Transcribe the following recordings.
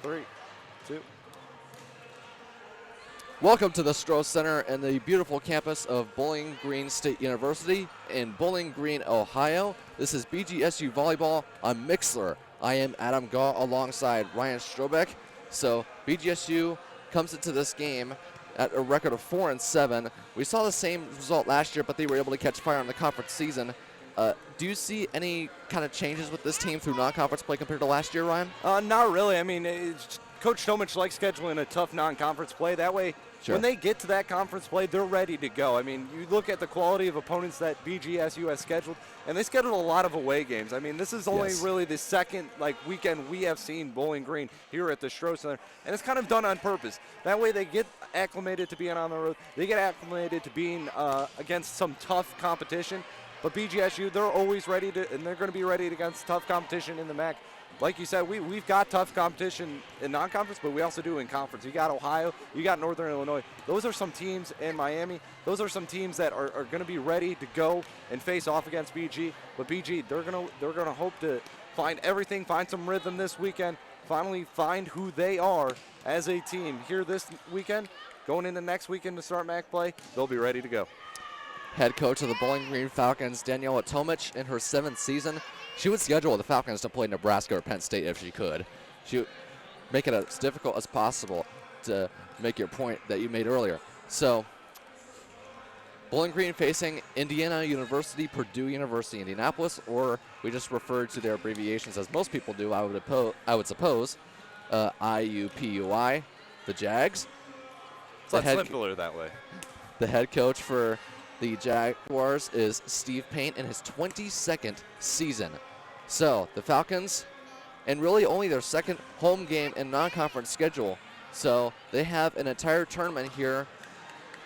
3, 2. Welcome to the Stroh Center and the beautiful campus of Bowling Green State University in Bowling Green, Ohio. This is BGSU Volleyball on Mixler. I am Adam Gaw alongside Ryan Strobeck. So BGSU comes into this game at a record of 4-7. We saw the same result last year, but they were able to catch fire in the conference season. Do you see any kind of changes with this team through non-conference play compared to last year, Ryan? Not really. I mean, Coach Tomich likes scheduling a tough non-conference play. That way, when they get to that conference play, they're ready to go. I mean, you look at the quality of opponents that BGSU has scheduled, and they scheduled a lot of away games. I mean, this is only really the second weekend we have seen Bowling Green here at the Stroh Center, and it's kind of done on purpose. That way, they get acclimated to being on the road. They get acclimated to being against some tough competition. But BGSU, they're always ready to, and they're going to be ready against tough competition in the MAC. Like you said, we've got tough competition in non-conference, but we also do in conference. You got Ohio, you got Northern Illinois. Those are some teams in Miami. Those are some teams that are going to be ready to go and face off against BG. But BG, they're gonna hope to find everything, find some rhythm this weekend, finally find who they are as a team here this weekend. Going into next weekend to start MAC play, they'll be ready to go. Head coach of the Bowling Green Falcons, Daniela Tomich, in her 7th season. She would schedule the Falcons to play Nebraska or Penn State if she could. She would make it as difficult as possible to make your point that you made earlier. So, Bowling Green facing Indiana University, Purdue University, Indianapolis, or we just refer to their abbreviations as most people do, I would suppose, IUPUI, the Jags. It's a lot simpler that way. The head coach for the Jaguars is Steve Payne in his 22nd season. So the Falcons, and really only their second home game in non-conference schedule. So they have an entire tournament here.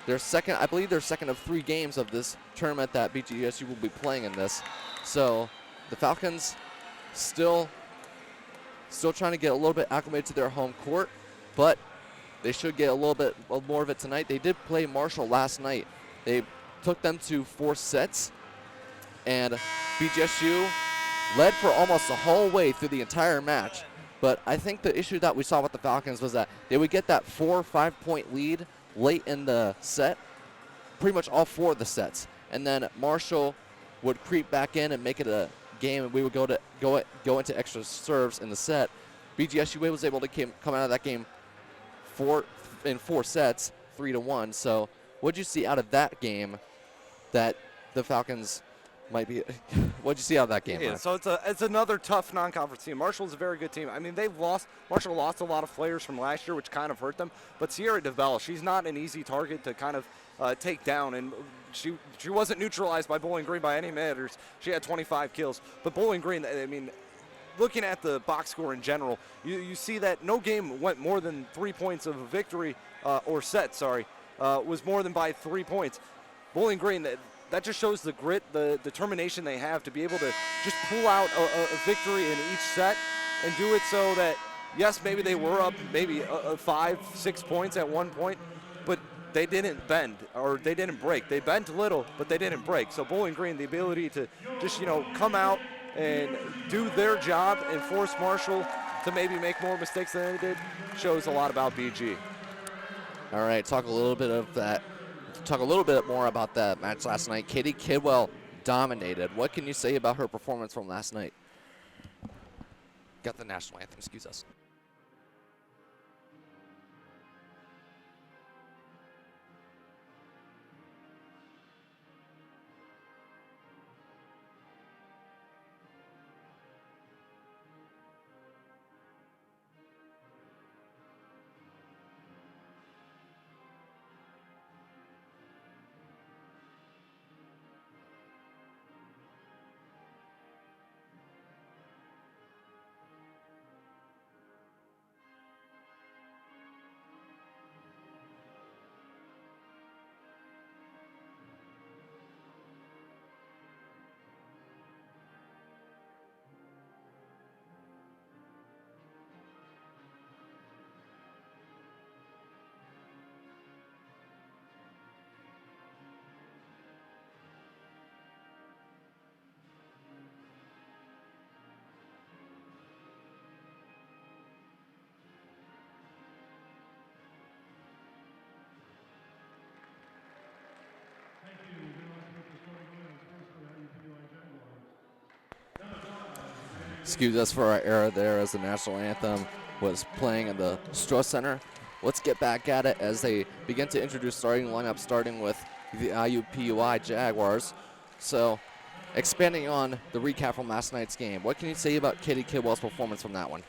I believe their second of 3 games of this tournament that BGSU will be playing in this. So the Falcons still trying to get a little bit acclimated to their home court, but they should get a little bit more of it tonight. They did play Marshall last night. They took them to 4 sets, and BGSU led for almost the whole way through the entire match. But I think the issue that we saw with the Falcons was that they would get that 4 or 5 point lead late in the set, pretty much all 4 of the sets, and then Marshall would creep back in and make it a game, and we would go into extra serves in the set. BGSU was able to come out of that game in 4 sets, 3-1. So what did you see out of that game that the Falcons might be? What did you see out of that game? Yeah, so it's another tough non-conference team. Marshall's a very good team. I mean, Marshall lost a lot of players from last year, which kind of hurt them. But Sierra DeBell, she's not an easy target to kind of take down, and she wasn't neutralized by Bowling Green by any matters. She had 25 kills. But Bowling Green, I mean, looking at the box score in general, you see that no game went more than 3 points of a victory or set. Was more than by 3 points. Bowling Green, that just shows the grit, the determination they have to be able to just pull out a victory in each set and do it so that, yes, maybe they were up maybe 5-6 points at one point, but they didn't bend or they didn't break. They bent a little, but they didn't break. So Bowling Green, the ability to just, come out and do their job and force Marshall to maybe make more mistakes than they did shows a lot about BG. All right, talk a little bit more about that match last night. Katie Kidwell dominated. What can you say about her performance from last night? Got the national anthem, excuse us. Excuse us for our error there as the national anthem was playing in the Stroh Center. Let's get back at it as they begin to introduce starting lineup, starting with the Iupui Jaguars. So, expanding on the recap from last night's game, what can you say about Katie Kidwell's performance from that one?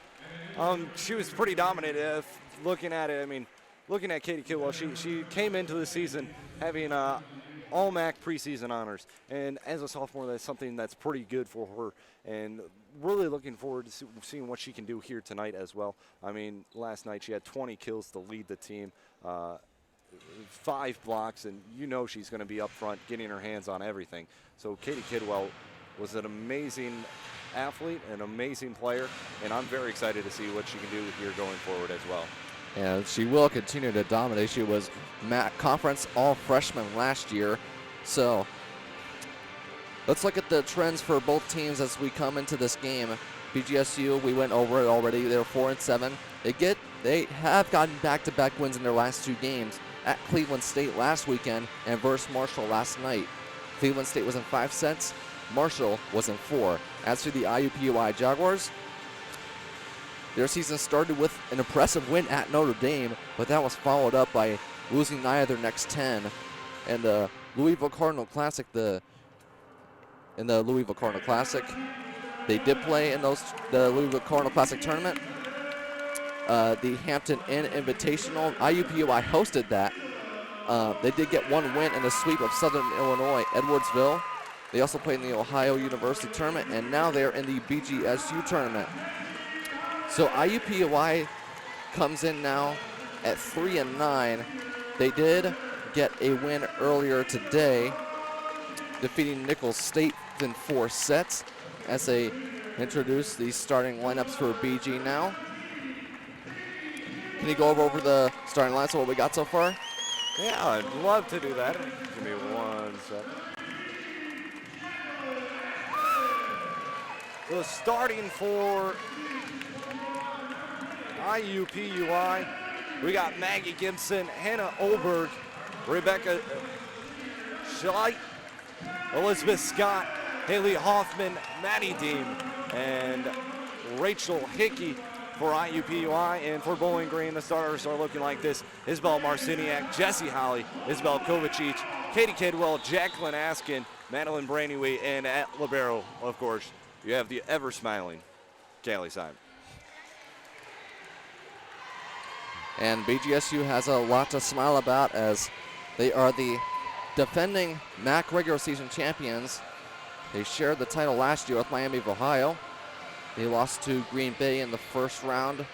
She was pretty dominant. Looking at it, I mean, looking at Katie Kidwell, she came into the season having all-MAC preseason honors, and as a sophomore, that's something that's pretty good for her, and really looking forward to seeing what she can do here tonight as well. I mean, last night she had 20 kills to lead the team, 5 blocks, and you know she's going to be up front getting her hands on everything. So Katie Kidwell was an amazing athlete, an amazing player, and I'm very excited to see what she can do here going forward as well. And she will continue to dominate. She was MAC Conference All-Freshman last year. So let's look at the trends for both teams as we come into this game. BGSU, we went over it already. They're 4-7. They have gotten back-to-back wins in their last 2 games at Cleveland State last weekend and versus Marshall last night. Cleveland State was in 5 sets. Marshall was in 4. As for the Iupui Jaguars, their season started with an impressive win at Notre Dame, but that was followed up by losing 9 of their next 10. And the Louisville Cardinal Classic, they did play in the Louisville Cardinal Classic tournament. The Hampton Inn Invitational, Iupui hosted that. They did get 1 win in the sweep of Southern Illinois, Edwardsville. They also played in the Ohio University tournament, and now they're in the BGSU tournament. So Iupui comes in now at 3-9. They did get a win earlier today, defeating Nicholls State in 4 sets as they introduce the starting lineups for BG now. Can you go over the starting lineups of what we got so far? Yeah, I'd love to do that. Give me 1 second. So starting for Iupui, we got Maggie Gibson, Hannah Olberg, Rebecca Schleit, Elizabeth Scott, Haley Hoffman, Maddy Dean, and Rachel Hickey for Iupui. And for Bowling Green, the starters are looking like this: Isabel Marciniak, Jessie Holly, Isabel Kovacic, Katie Kidwell, Jacqueline Askin, Madeline Brandyway, and at libero, of course, you have the ever-smiling Callie Simon. And BGSU has a lot to smile about as they are the defending MAC regular season champions. They shared the title last year with Miami of Ohio. They lost to Green Bay in the first round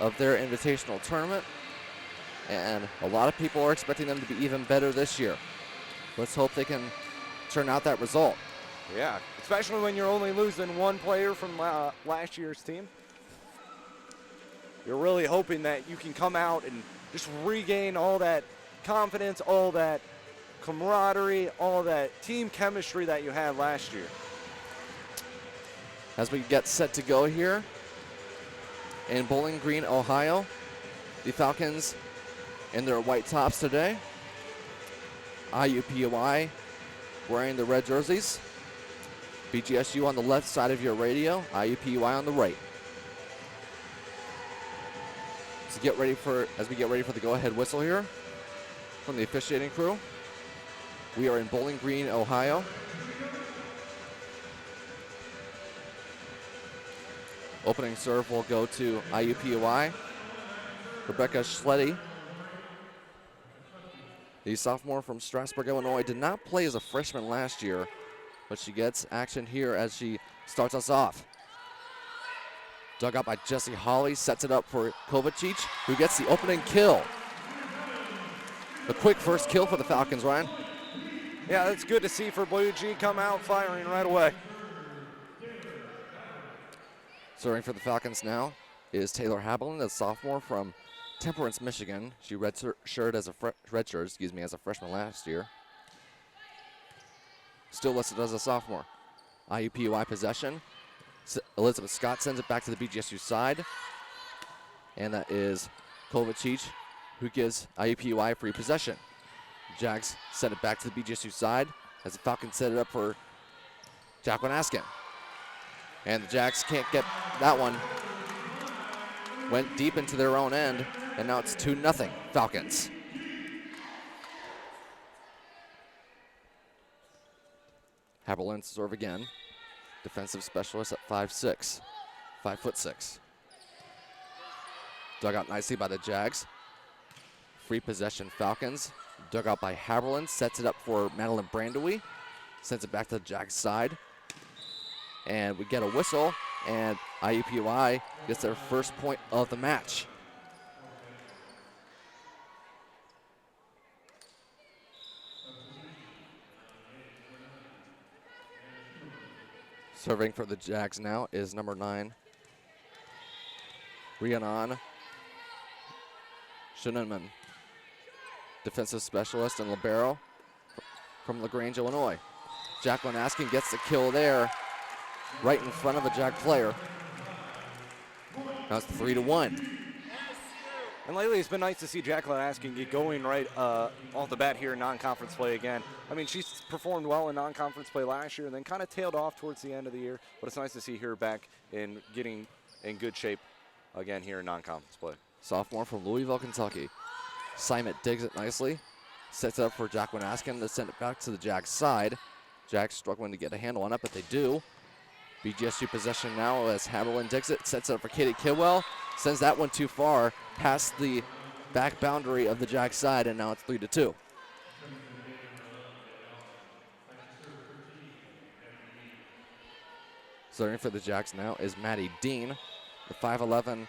of their invitational tournament. And a lot of people are expecting them to be even better this year. Let's hope they can turn out that result. Yeah, especially when you're only losing 1 player from last year's team. You're really hoping that you can come out and just regain all that confidence, all that camaraderie, all that team chemistry that you had last year. As we get set to go here in Bowling Green, Ohio, the Falcons in their white tops today. Iupui wearing the red jerseys. BGSU on the left side of your radio, Iupui on the right. As we get ready for the go-ahead whistle here from the officiating crew. We are in Bowling Green, Ohio. Opening serve will go to Iupui. Rebecca Schletty, the sophomore from Strasburg, Illinois, did not play as a freshman last year, but she gets action here as she starts us off. Dug out by Jessie Holly, sets it up for Kovacic, who gets the opening kill. The quick first kill for the Falcons, Ryan. Yeah, that's good to see for Blue G come out firing right away. Serving for the Falcons now is Taylor Havilland, a sophomore from Temperance, Michigan. She redshirted as a freshman last year. Still listed as a sophomore. Iupui possession. Elizabeth Scott sends it back to the BGSU side. And that is Kovacic, who gives Iupui free possession. Jags send it back to the BGSU side as the Falcons set it up for Jacqueline Askin. And the Jags can't get that one. Went deep into their own end, and now it's 2-0 Falcons. Havilland serve again. Defensive specialist at 5'6", 5'6". Dug out nicely by the Jags. Free possession Falcons. Dug out by Havilland. Sets it up for Madeline Brandowy. Sends it back to the Jags side. And we get a whistle. And Iupui gets their first point of the match. Serving for the Jags now is number 9, Rhiannon Schuneman, defensive specialist and libero from LaGrange, Illinois. Jacqueline Askin gets the kill there, right in front of a Jag player. Now it's 3-1. And lately it's been nice to see Jacqueline Askin get going right off the bat here in non-conference play again. I mean, she's performed well in non-conference play last year and then kind of tailed off towards the end of the year. But it's nice to see her back in getting in good shape again here in non-conference play. Sophomore from Louisville, Kentucky. Simon digs it nicely. Sets it up for Jacqueline Askin to send it back to the Jags side. Jags struggling to get a handle on it, but they do. BGSU possession now as Havilland digs it. Sets it up for Katie Kidwell. Sends that one too far past the back boundary of the Jags side, and now it's 3-2. Serving for the Jags now is Maddy Dean, the 5'11"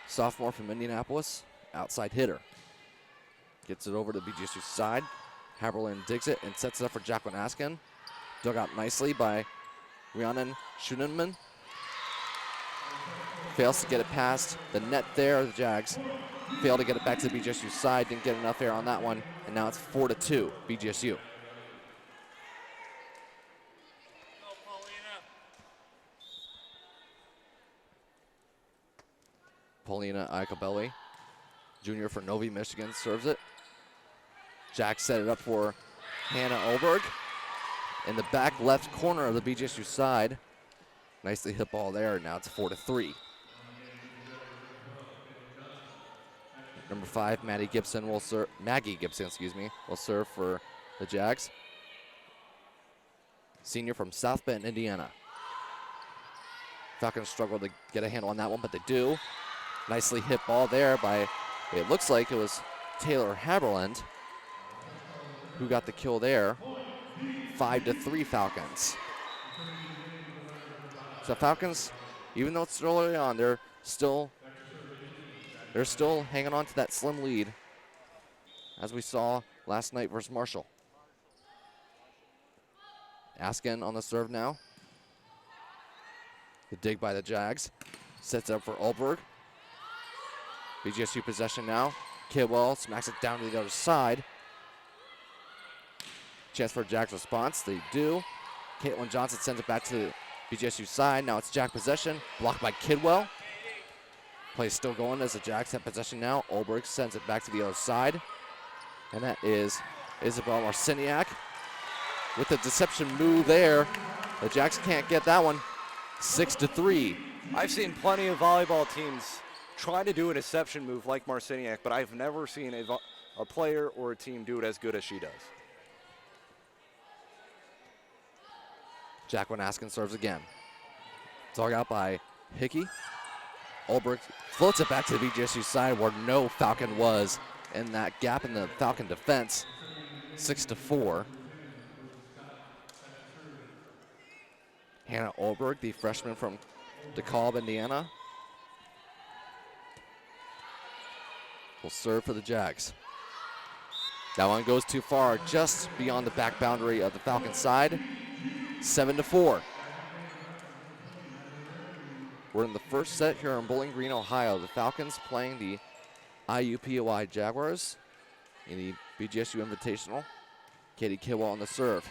sophomore from Indianapolis, outside hitter. Gets it over to the BGSU side. Havilland digs it and sets it up for Jacqueline Askin. Dug out nicely by Rhiannon Schuneman. Fails to get it past the net there. The Jags fail to get it back to the BGSU side. Didn't get enough air on that one. And now it's 4-2 BGSU. Paulina Iacobelli, junior for Novi, Michigan, serves it. Jags set it up for Hannah Olberg in the back left corner of the BGSU side. Nicely hit ball there. Now it's 4-3. Number 5, Maggie Gibson, will serve for the Jags. Senior from South Bend, Indiana. Falcons struggle to get a handle on that one, but they do. Nicely hit ball there by, it looks like it was Taylor Havilland who got the kill there. 5-3 Falcons. So Falcons, even though it's still early on, they're still hanging on to that slim lead, as we saw last night versus Marshall. Askin on the serve now. The dig by the Jags. Sets up for Olberg. BGSU possession now. Kidwell smacks it down to the other side. Chance for Jags response. They do. Caitlin Johnson sends it back to the BGSU side. Now it's Jag possession. Blocked by Kidwell. Play still going as the Jags have possession now. Olberg sends it back to the other side. And that is Isabel Marciniak with the deception move there. The Jags can't get that one. 6-3. I've seen plenty of volleyball teams try to do a deception move like Marciniak, but I've never seen a player or a team do it as good as she does. Jacqueline Askin serves again. Dug out by Hickey. Olberg floats it back to the BGSU side where no Falcon was in that gap in the Falcon defense. 6-4. Hannah Olberg, the freshman from DeKalb, Indiana, will serve for the Jags. That one goes too far, just beyond the back boundary of the Falcon side. 7-4. We're in the first set here in Bowling Green, Ohio. The Falcons playing the Iupui Jaguars in the BGSU Invitational. Katie Kidwell on the serve.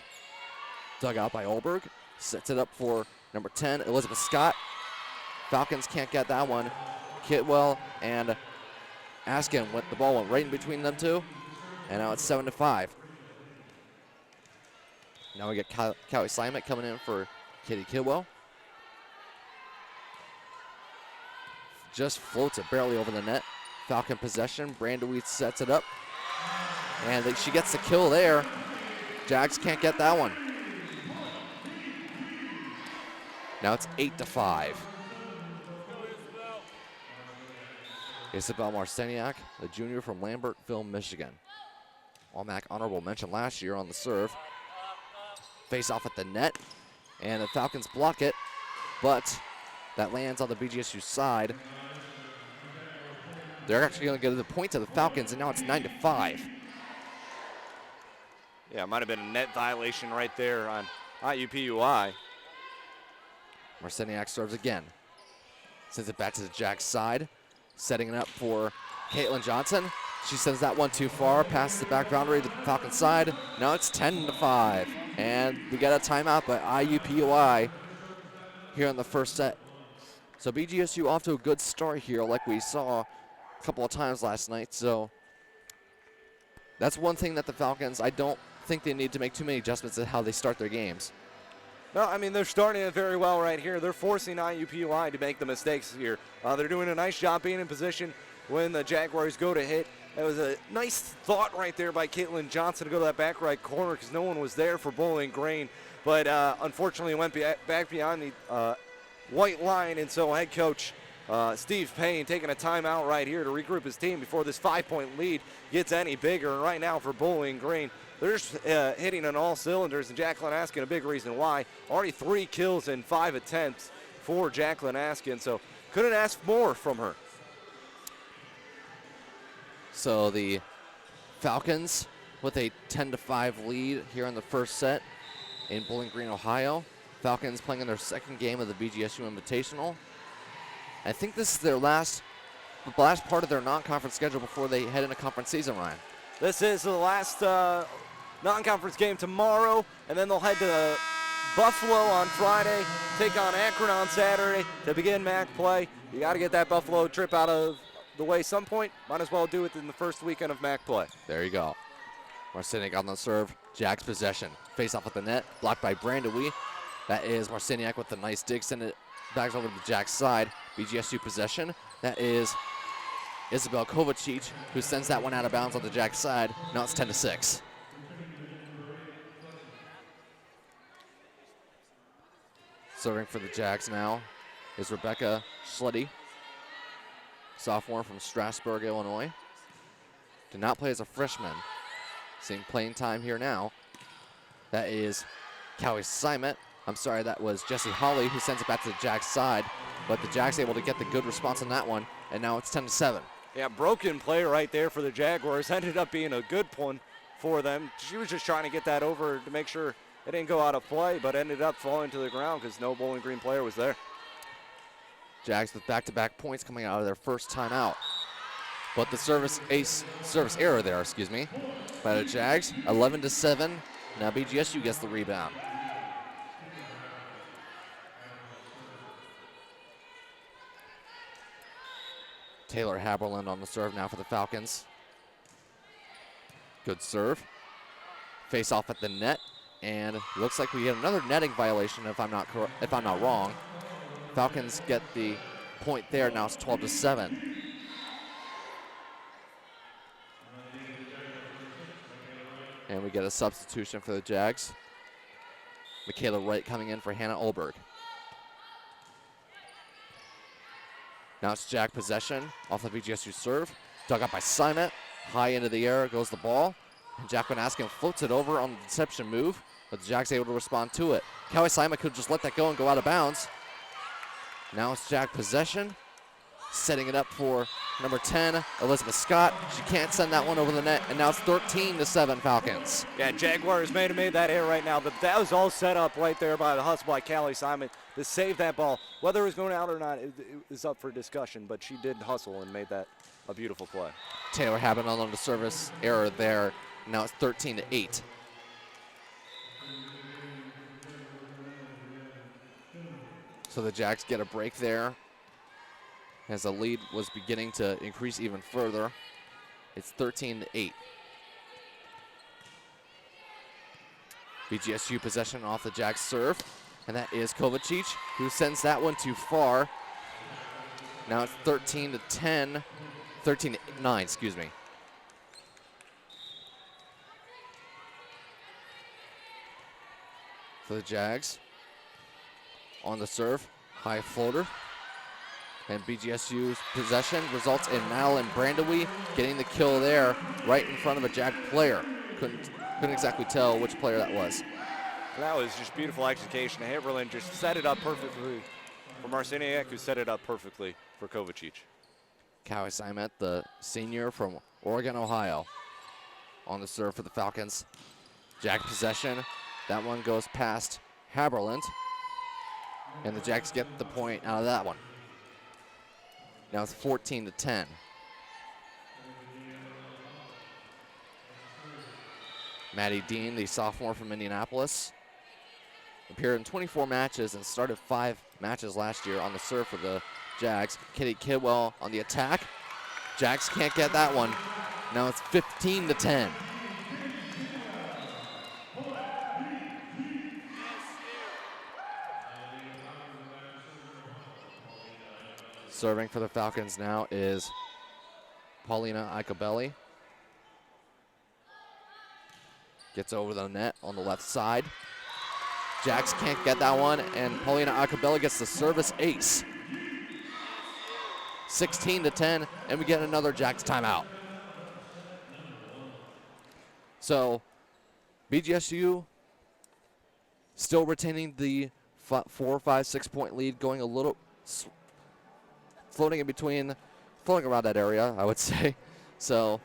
Dug out by Olberg. Sets it up for number 10, Elizabeth Scott. Falcons can't get that one. Kidwell and Askin the ball went right in between them two. And now it's 7-5. Now we get Callie Simon coming in for Katie Kidwell. just floats it barely over the net. Falcon possession. Brandeweed sets it up. And she gets the kill there. Jags can't get that one. Now it's 8-5. Isabel Marciniak, a junior from Lambertville, Michigan. All-MAC honorable mention last year on the serve. Face off at the net, and the Falcons block it, but that lands on the BGSU side. They're actually going to give the point to the Falcons, and now it's 9-5. Yeah, it might have been a net violation right there on Iupui. Marciniak serves again. Sends it back to the Jags side. Setting it up for Caitlin Johnson. She sends that one too far, passes the back boundary to the Falcons side. Now it's 10-5. And we got a timeout by Iupui here in the first set. So BGSU off to a good start here like we saw a couple of times last night. So that's one thing that the Falcons, I don't think they need to make too many adjustments in how they start their games. No, I mean, they're starting it very well right here. They're forcing Iupui to make the mistakes here. They're doing a nice job being in position when the Jaguars go to hit. That was a nice thought right there by Caitlin Johnson to go to that back right corner because no one was there for Bowling Green. But unfortunately, it went back beyond the white line, and so head coach Steve Payne taking a timeout right here to regroup his team before this 5-point lead gets any bigger. And right now for Bowling Green, they're just hitting on all cylinders, and Jacqueline Askin, a big reason why. Already 3 kills in 5 attempts for Jacqueline Askin, so couldn't ask more from her. So the Falcons with a 10-5 lead here in the first set in Bowling Green, Ohio. Falcons playing in their second game of the BGSU Invitational. I think this is the last part of their non-conference schedule before they head into conference season, Ryan. This is the last non-conference game tomorrow, and then they'll head to Buffalo on Friday, take on Akron on Saturday to begin MAC play. You got to get that Buffalo trip out of the way some point. Might as well do it in the first weekend of MAC play. There you go. Marciniak on the serve. Jags possession. Face off at the net. Blocked by Brandeweed. That is Marciniak with the nice dig. Send it back over to the Jags side. BGSU possession. That is Isabel Kovacic, who sends that one out of bounds on the Jags side. Now it's 10-6. Serving for the Jags now is Rebecca Schletty, sophomore from Strasburg, Illinois. Did not play as a freshman. Seeing playing time here now. That is Callie Simon. I'm sorry, that was Jessie Holly who sends it back to the Jags side. But the Jags able to get the good response on that one. And now it's 10-7. Yeah, broken play right there for the Jaguars. Ended up being a good one for them. She was just trying to get that over to make sure it didn't go out of play, but ended up falling to the ground because no Bowling Green player was there. Jags with back-to-back points coming out of their first timeout. But the service error there, by the Jags, 11-7. Now BGSU gets the rebound. Taylor Havilland on the serve now for the Falcons. Good serve. Face off at the net, and looks like we get another netting violation if I'm not wrong. Falcons get the point there. Now it's 12-7. And we get a substitution for the Jags. Michaela Wright coming in for Hannah Olberg. Now it's Jag possession off the BGSU serve. Dug up by Simon. High into the air goes the ball. And Jacqueline Askin floats it over on the deception move, but the Jags able to respond to it. Callie Simon could just let that go and go out of bounds. Now it's Jag possession. Setting it up for number 10, Elizabeth Scott. She can't send that one over the net, and now it's 13-7 Falcons. Yeah, Jaguars may have made that error right now, but that was all set up right there by the hustle by Callie Simon to save that ball. Whether it was going out or not is up for discussion, but she did hustle and made that a beautiful play. Taylor Havilland on the service error there. Now it's 13-8. So the Jags get a break there as the lead was beginning to increase even further. It's 13-8. BGSU possession off the Jags serve, and that is Kovacic, who sends that one too far. Now it's 13 to 10, 13 to 9, excuse me. For the Jags. On the serve, high floater. And BGSU's possession results in Madeline Brandewy getting the kill there right in front of a Jag player. Couldn't exactly tell which player that was. That was just beautiful execution. Havilland just set it up perfectly for Marciniak, who set it up perfectly for Kovacic. Cowie Simet, the senior from Oregon, Ohio, on the serve for the Falcons. Jag possession. That one goes past Havilland. And the Jags get the point out of that one. Now it's 14 to 10. Maddy Dean, the sophomore from Indianapolis, appeared in 24 matches and started 5 matches last year on the serve for the Jags. Kitty Kidwell on the attack. Jags can't get that one. Now it's 15 to 10. Serving for the Falcons now is Paulina Icabelli. Gets over the net on the left side. Jags can't get that one, and Paulina Icabelli gets the service ace. 16 to 10, and we get another Jags timeout. So BGSU still retaining the 4, 5, 6 point lead, going a little floating around that area, I would say. So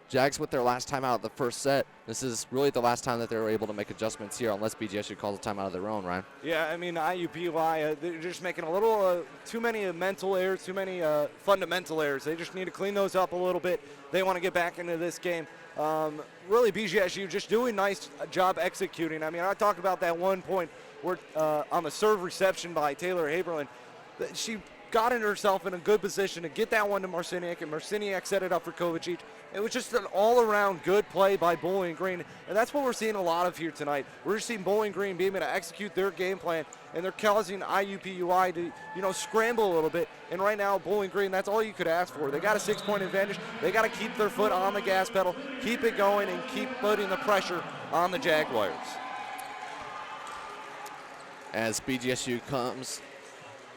Jags with their last timeout of the first set. This is really the last time that they were able to make adjustments here, unless BGSU calls a timeout of their own, Ryan. Yeah, I mean, IUPUI, they're just making a little too many mental errors, too many fundamental errors. They just need to clean those up a little bit. They want to get back into this game. Really, BGSU just doing a nice job executing. I mean, I talked about that one point where on the serve reception by Taylor Haberlin, she got herself in a good position to get that one to Marciniak, and Marciniak set it up for Kovacic. It was just an all-around good play by Bowling Green, and that's what we're seeing a lot of here tonight. We're just seeing Bowling Green be able to execute their game plan, and they're causing IUPUI to, scramble a little bit. And right now, Bowling Green, that's all you could ask for. They got a 6-point advantage. They got to keep their foot on the gas pedal, keep it going, and keep putting the pressure on the Jaguars. As BGSU comes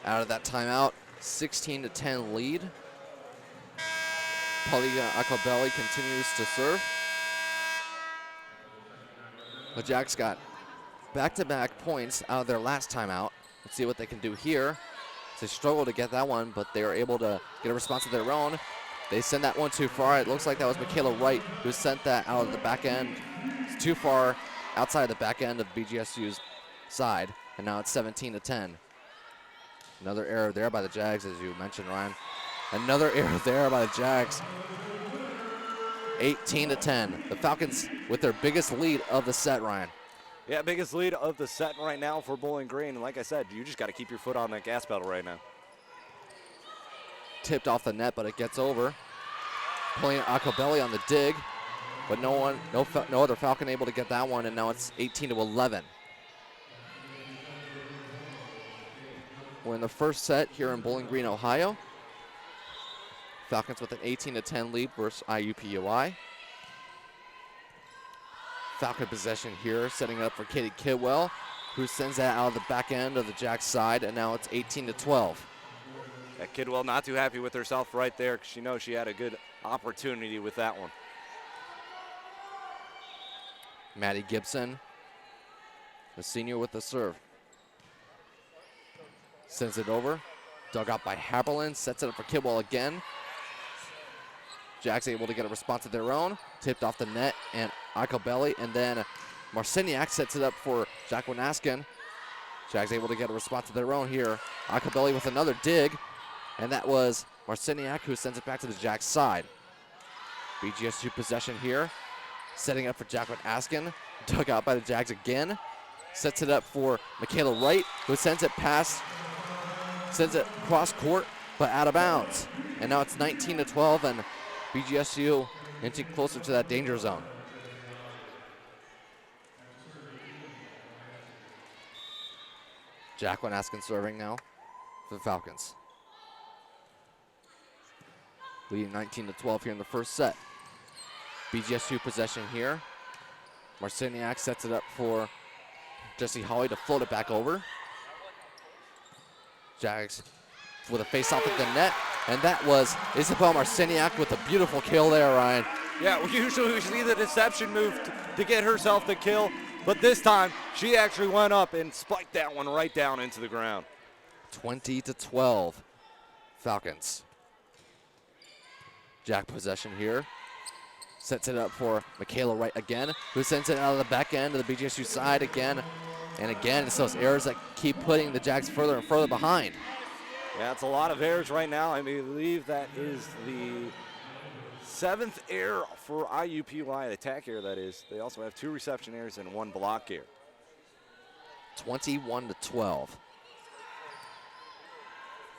out of that timeout, 16 to 10 lead. Paulina Icabelli continues to serve. The Jags got back-to-back points out of their last timeout. Let's see what they can do here. They struggled to get that one, but they were able to get a response of their own. They send that one too far. It looks like that was Michaela Wright who sent that out of the back end. It's too far outside of the back end of BGSU's side, and now it's 17 to 10. Another error there by the Jags, as you mentioned, Ryan. Another error there by the Jags. 18 to 10. The Falcons with their biggest lead of the set, Ryan. Yeah, biggest lead of the set right now for Bowling Green. And like I said, you just got to keep your foot on that gas pedal right now. Tipped off the net, but it gets over. Paulina Icabelli on the dig, but no other Falcon able to get that one, and now it's 18 to 11. We're in the first set here in Bowling Green, Ohio. Falcons with an 18 to 10 lead versus IUPUI. Falcon possession here, setting it up for Katie Kidwell, who sends that out of the back end of the Jags side, and now it's 18 to 12. That Kidwell not too happy with herself right there, because she knows she had a good opportunity with that one. Maddie Gibson, the senior with the serve. Sends it over, dug out by Haberlin, sets it up for Kidwell again. Jags able to get a response of their own, tipped off the net, and Icabelli, and then Marciniak sets it up for Jacqueline Askin. Jags able to get a response of their own here. Icabelli with another dig, and that was Marciniak who sends it back to the Jags side. BGSU possession here, setting up for Jacqueline Askin, dug out by the Jags again, sets it up for Michaela Wright, who sends it cross court, but out of bounds. And now it's 19 to 12, and BGSU inching closer to that danger zone. Jacqueline Askin serving now for the Falcons. leading 19-12 here in the first set. BGSU possession here. Marciniak sets it up for Jesse Hawley to float it back over. Jags with a face-off at the net, and that was Isabel Marciniak with a beautiful kill there, Ryan. Yeah, usually we see the deception move to get herself the kill, but this time she actually went up and spiked that one right down into the ground. 20-12, Falcons. Jack possession here. Sets it up for Michaela Wright again, who sends it out of the back end to the BGSU side again and again. It's those errors that keep putting the Jags further and further behind. Yeah, it's a lot of errors right now. I believe that is the 7th error for IUPUI, attack error that is. They also have 2 reception errors and 1 block error. 21-12.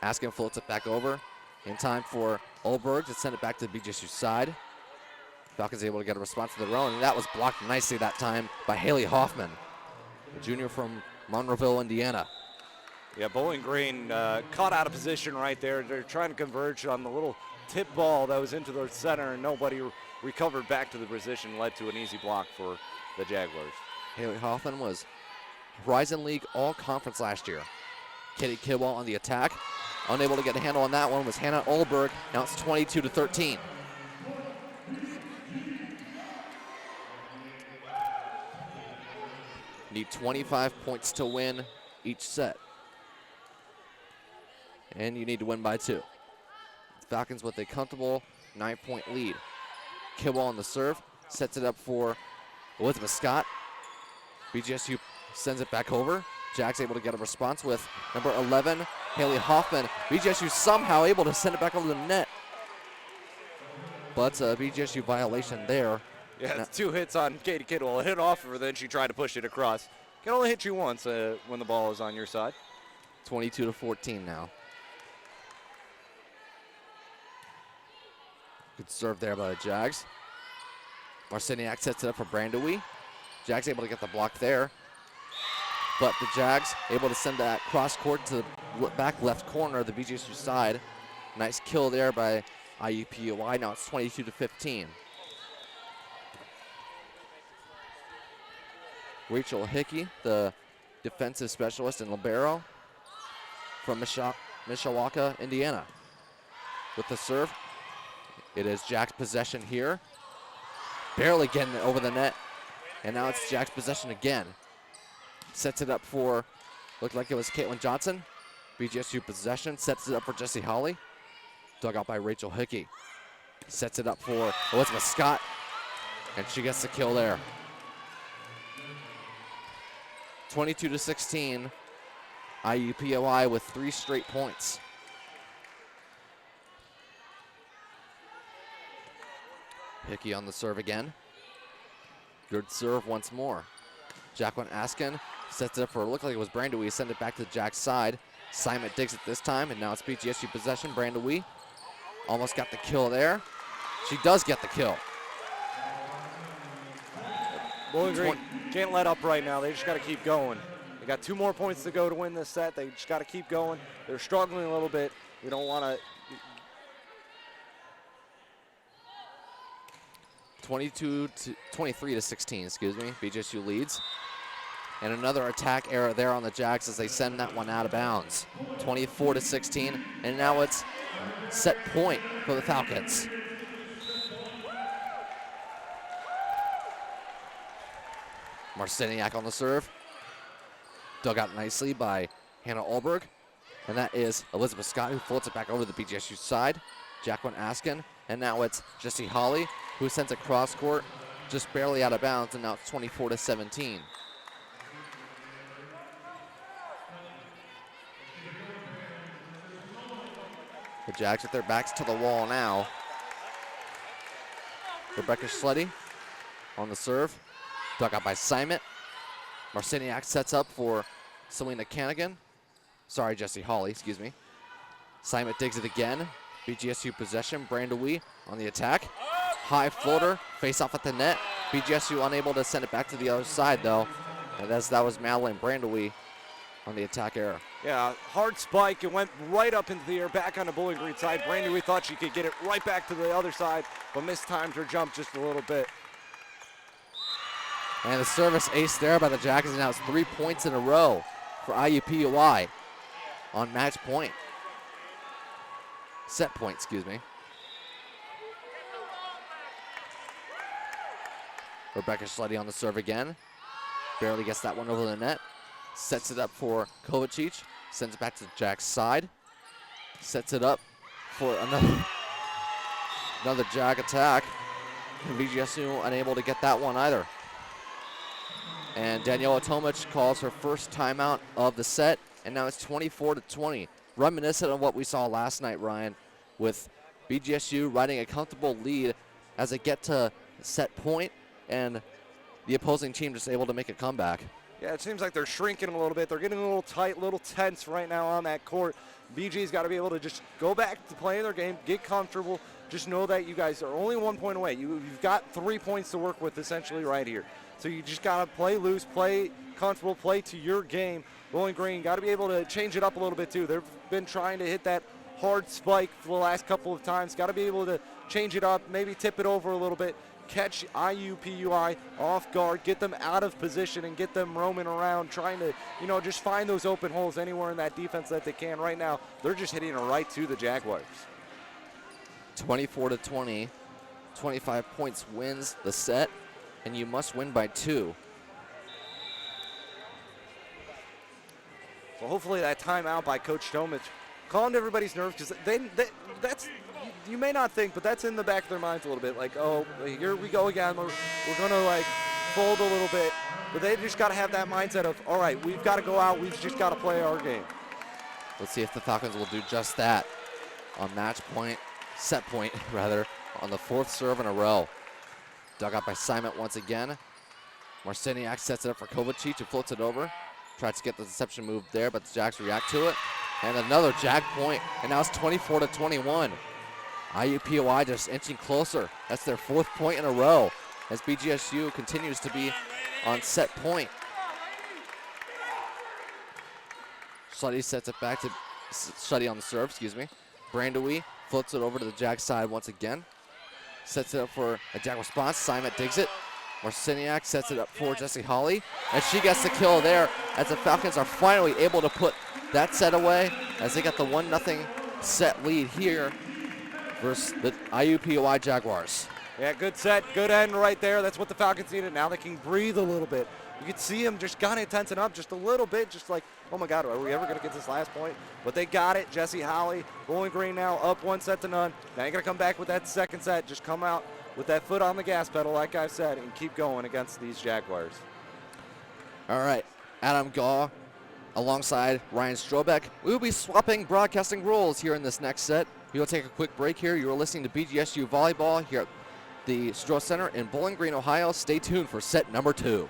Askin floats it back over in time for Olberg to send it back to the BGSU side. Falcons able to get a response to their own, and that was blocked nicely that time by Haley Hoffman, a junior from Monroeville, Indiana. Yeah, Bowling Green caught out of position right there. They're trying to converge on the little tip ball that was into the center, and nobody recovered back to the position, led to an easy block for the Jaguars. Haley Hoffman was Horizon League All-Conference last year. Katie Kidwell on the attack. Unable to get a handle on that one was Hannah Olberg. Now it's 22-13. Need 25 points to win each set. And you need to win by 2. Falcons with a comfortable 9-point lead. Kidwell on the serve. Sets it up for Elizabeth Scott. BGSU sends it back over. Jack's able to get a response with number 11, Haley Hoffman. BGSU somehow able to send it back over the net. But a BGSU violation there. Yeah, 2 hits on Katie Kidwell. Hit off of her, then she tried to push it across. Can only hit you once when the ball is on your side. 22-14 now. Good serve there by the Jags. Marciniak sets it up for Brandewie. Jags able to get the block there. But the Jags able to send that cross court to the back left corner of the BGSU side. Nice kill there by IUPUI. Now it's 22-15. Rachel Hickey, the defensive specialist and libero from Mishawaka, Indiana. With the serve, it is Jack's possession here. Barely getting it over the net. And now it's Jack's possession again. Sets it up for, looked like it was Caitlin Johnson. BGSU possession, sets it up for Jessie Hawley. Dug out by Rachel Hickey. Sets it up for Elizabeth Scott. And she gets the kill there. 22-16. IUPUI with 3 straight points. Hickey on the serve again. Good serve once more. Jacqueline Askin sets it up for, looked like it was Brandewie. Send it back to Jack's side. Simon digs it this time, and now it's BGSU possession. Brandewie almost got the kill there. She does get the kill. Bowling Green can't let up right now. They just got to keep going. They got 2 more points to go to win this set. They just got to keep going. They're struggling a little bit. We don't want to. 23-16, excuse me. BGSU leads. And another attack error there on the Jags as they send that one out of bounds. 24-16, and now it's set point for the Falcons. Marciniak on the serve. Dug out nicely by Hannah Olberg. And that is Elizabeth Scott, who floats it back over to the BGSU side. Jacqueline Askin. And now it's Jessie Hawley, who sends it cross court just barely out of bounds, and now it's 24-17. The Jags with their backs to the wall now. Rebecca Schletty on the serve. Dug out by Simon. Marciniak sets up for Selena Canigan. Sorry, Jessie Hawley, excuse me. Simon digs it again. BGSU possession. Brandewie on the attack. High floater. Face off at the net. BGSU unable to send it back to the other side, though. And as that was Madeline Brandewie on the attack error. Yeah, hard spike. It went right up into the air, back on the Bowling Green side. Brandy, we thought she could get it right back to the other side, but mistimed her jump just a little bit. And the service ace there by the Jackets, and now it's 3 points in a row for IUPUI on match point. Set point, excuse me. Rebecca Schletty on the serve again. Barely gets that one over the net. Sets it up for Kovacic. Sends it back to Jack's side. Sets it up for another Jag attack. And BGSU unable to get that one either. And Daniela Tomic calls her first timeout of the set, and now it's 24-20. Reminiscent of what we saw last night, Ryan, with BGSU riding a comfortable lead as they get to set point, and the opposing team just able to make a comeback. Yeah, it seems like they're shrinking a little bit. They're getting a little tight, a little tense right now on that court. BG's got to be able to just go back to playing their game, get comfortable. Just know that you guys are only 1 point away. You've got 3 points to work with essentially right here. So you just got to play loose, play comfortable, play to your game. Bowling Green got to be able to change it up a little bit too. They've been trying to hit that hard spike for the last couple of times. Got to be able to change it up, maybe tip it over a little bit, catch IUPUI off guard, get them out of position and get them roaming around, trying to, just find those open holes anywhere in that defense that they can. Right now, they're just hitting it right to the Jaguars. 24-20, 25 points wins the set, and you must win by 2. So hopefully that timeout by Coach Tomic calmed everybody's nerves, because that's, you may not think, but that's in the back of their minds a little bit. Like, oh, here we go again. We're going to, fold a little bit. But they just got to have that mindset of, all right, we've got to go out. We've just got to play our game. Let's see if the Falcons will do just that on match point, set point, rather, on the 4th serve in a row. Dug out by Simon once again. Marciniak sets it up for Kovacic, who floats it over. Tries to get the deception move there, but the Jacks react to it. And another Jag point, and now it's 24-21. IUPUI just inching closer. That's their 4th point in a row as BGSU continues to be on set point. Schletty sets it back to Schletty on the serve, excuse me. Brandowie floats it over to the Jag side once again. Sets it up for a Jag response. Simon digs it. Marciniak sets it up for Jessie Hawley, and she gets the kill there as the Falcons are finally able to put that set away as they got the 1-0 set lead here versus the IUPUI Jaguars. Yeah, good set, good end right there. That's what the Falcons needed. Now they can breathe a little bit. You can see them just kind of tensen up just a little bit, just like, oh my God, are we ever going to get this last point? But they got it. Jessie Hawley, Bowling Green now up 1-0. Now you're going to come back with that second set. Just come out with that foot on the gas pedal, like I said, and keep going against these Jaguars. All right, Adam Gaw alongside Ryan Strobeck. We will be swapping broadcasting roles here in this next set. We will take a quick break here. You are listening to BGSU Volleyball here at the Stroh Center in Bowling Green, Ohio. Stay tuned for set number 2.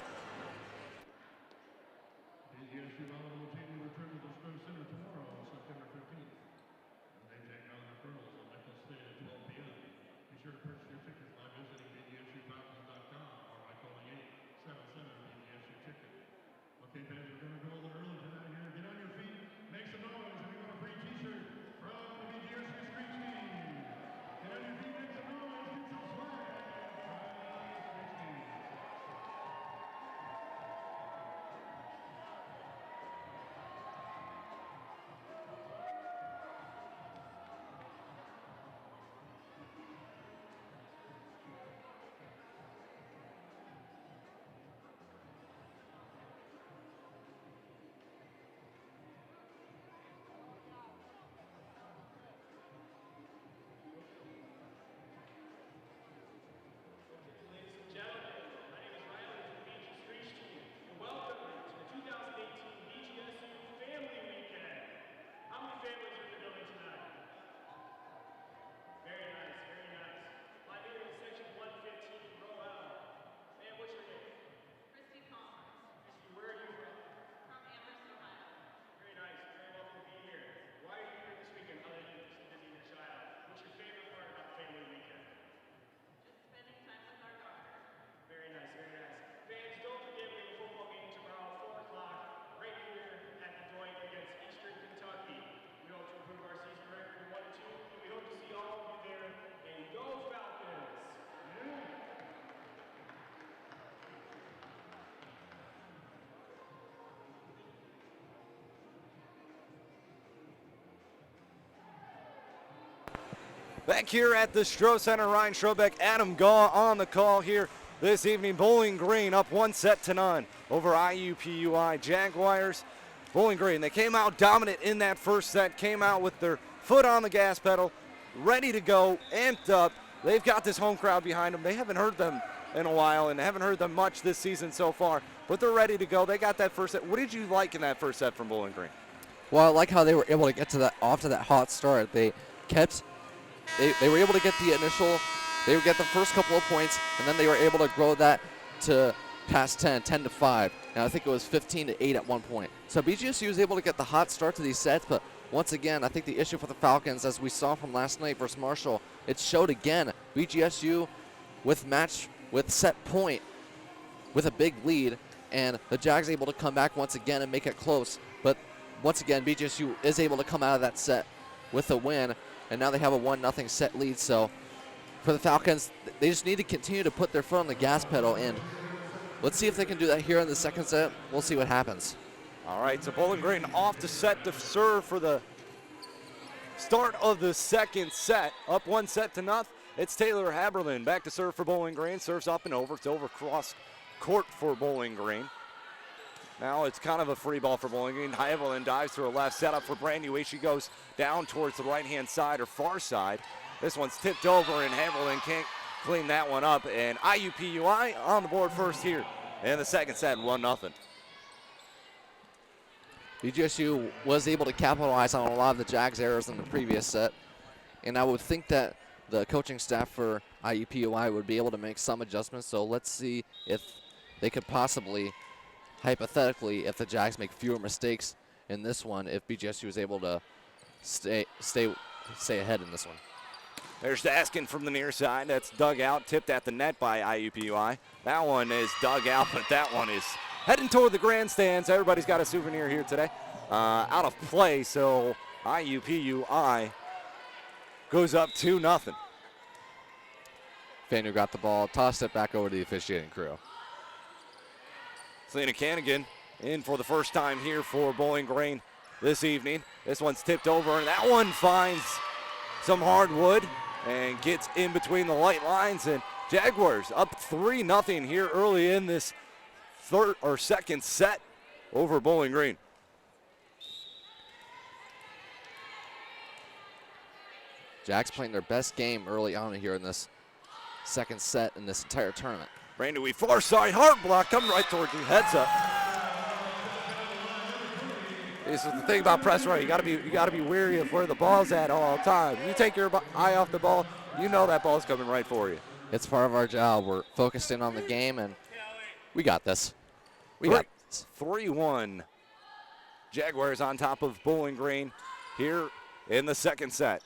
Back here at the Stroh Center, Ryan Schrobeck, Adam Gaw on the call here this evening. Bowling Green up 1-0 over Iupui Jaguars. Bowling Green, they came out dominant in that first set, came out with their foot on the gas pedal, ready to go, amped up. They've got this home crowd behind them. They haven't heard them in a while and haven't heard them much this season so far, but they're ready to go. They got that first set. What did you like in that first set from Bowling Green? Well, I like how they were able to get to off to that hot start. They were able to get they get the first couple of points, and then they were able to grow that to past 10-5. Now I think it was 15-8 at one point. So BGSU was able to get the hot start to these sets, but once again, I think the issue for the Falcons, as we saw from last night versus Marshall, it showed again. BGSU with set point, with a big lead, and the Jags able to come back once again and make it close. But once again, BGSU is able to come out of that set with a win, and now they have a 1-0 set lead. So for the Falcons, they just need to continue to put their foot on the gas pedal, and let's see if they can do that here in the second set. We'll see what happens. All right, so Bowling Green off to set to serve for the start of the second set. Up 1-0. It's Taylor Havilland back to serve for Bowling Green. Serves up and over. It's over cross court for Bowling Green. Now it's kind of a free ball for Bowling Green. Havilland dives to her left, set up for Brand New. She goes down towards the right-hand side or far side. This one's tipped over, and Havilland can't clean that one up. And Iupui on the board first here in the second set, 1-0. BGSU was able to capitalize on a lot of the Jags' errors in the previous set, and I would think that the coaching staff for Iupui would be able to make some adjustments. So let's see if they could possibly, hypothetically, if the Jags make fewer mistakes in this one, if BGSU is able to stay ahead in this one. There's Daskin from the near side. That's dug out, tipped at the net by Iupui. That one is dug out, but that one is heading toward the grandstands. Everybody's got a souvenir here today. Out of play, so Iupui goes up 2-0. Fan who got the ball, tossed it back over to the officiating crew. Selena Canigan in for the first time here for Bowling Green this evening. This one's tipped over, and that one finds some hardwood and gets in between the light lines. And Jaguars up 3-0 here early in this second set over Bowling Green. Jags playing their best game early on here in this second set in this entire tournament. Brandon, far side, hard block, coming right towards you, heads up. This is the thing about press right. You gotta be wary of where the ball's at all the time. You take your eye off the ball, you know that ball's coming right for you. It's part of our job. We're focused in on the game, and we got this. We got this. 3-1. Jaguars on top of Bowling Green here in the second set.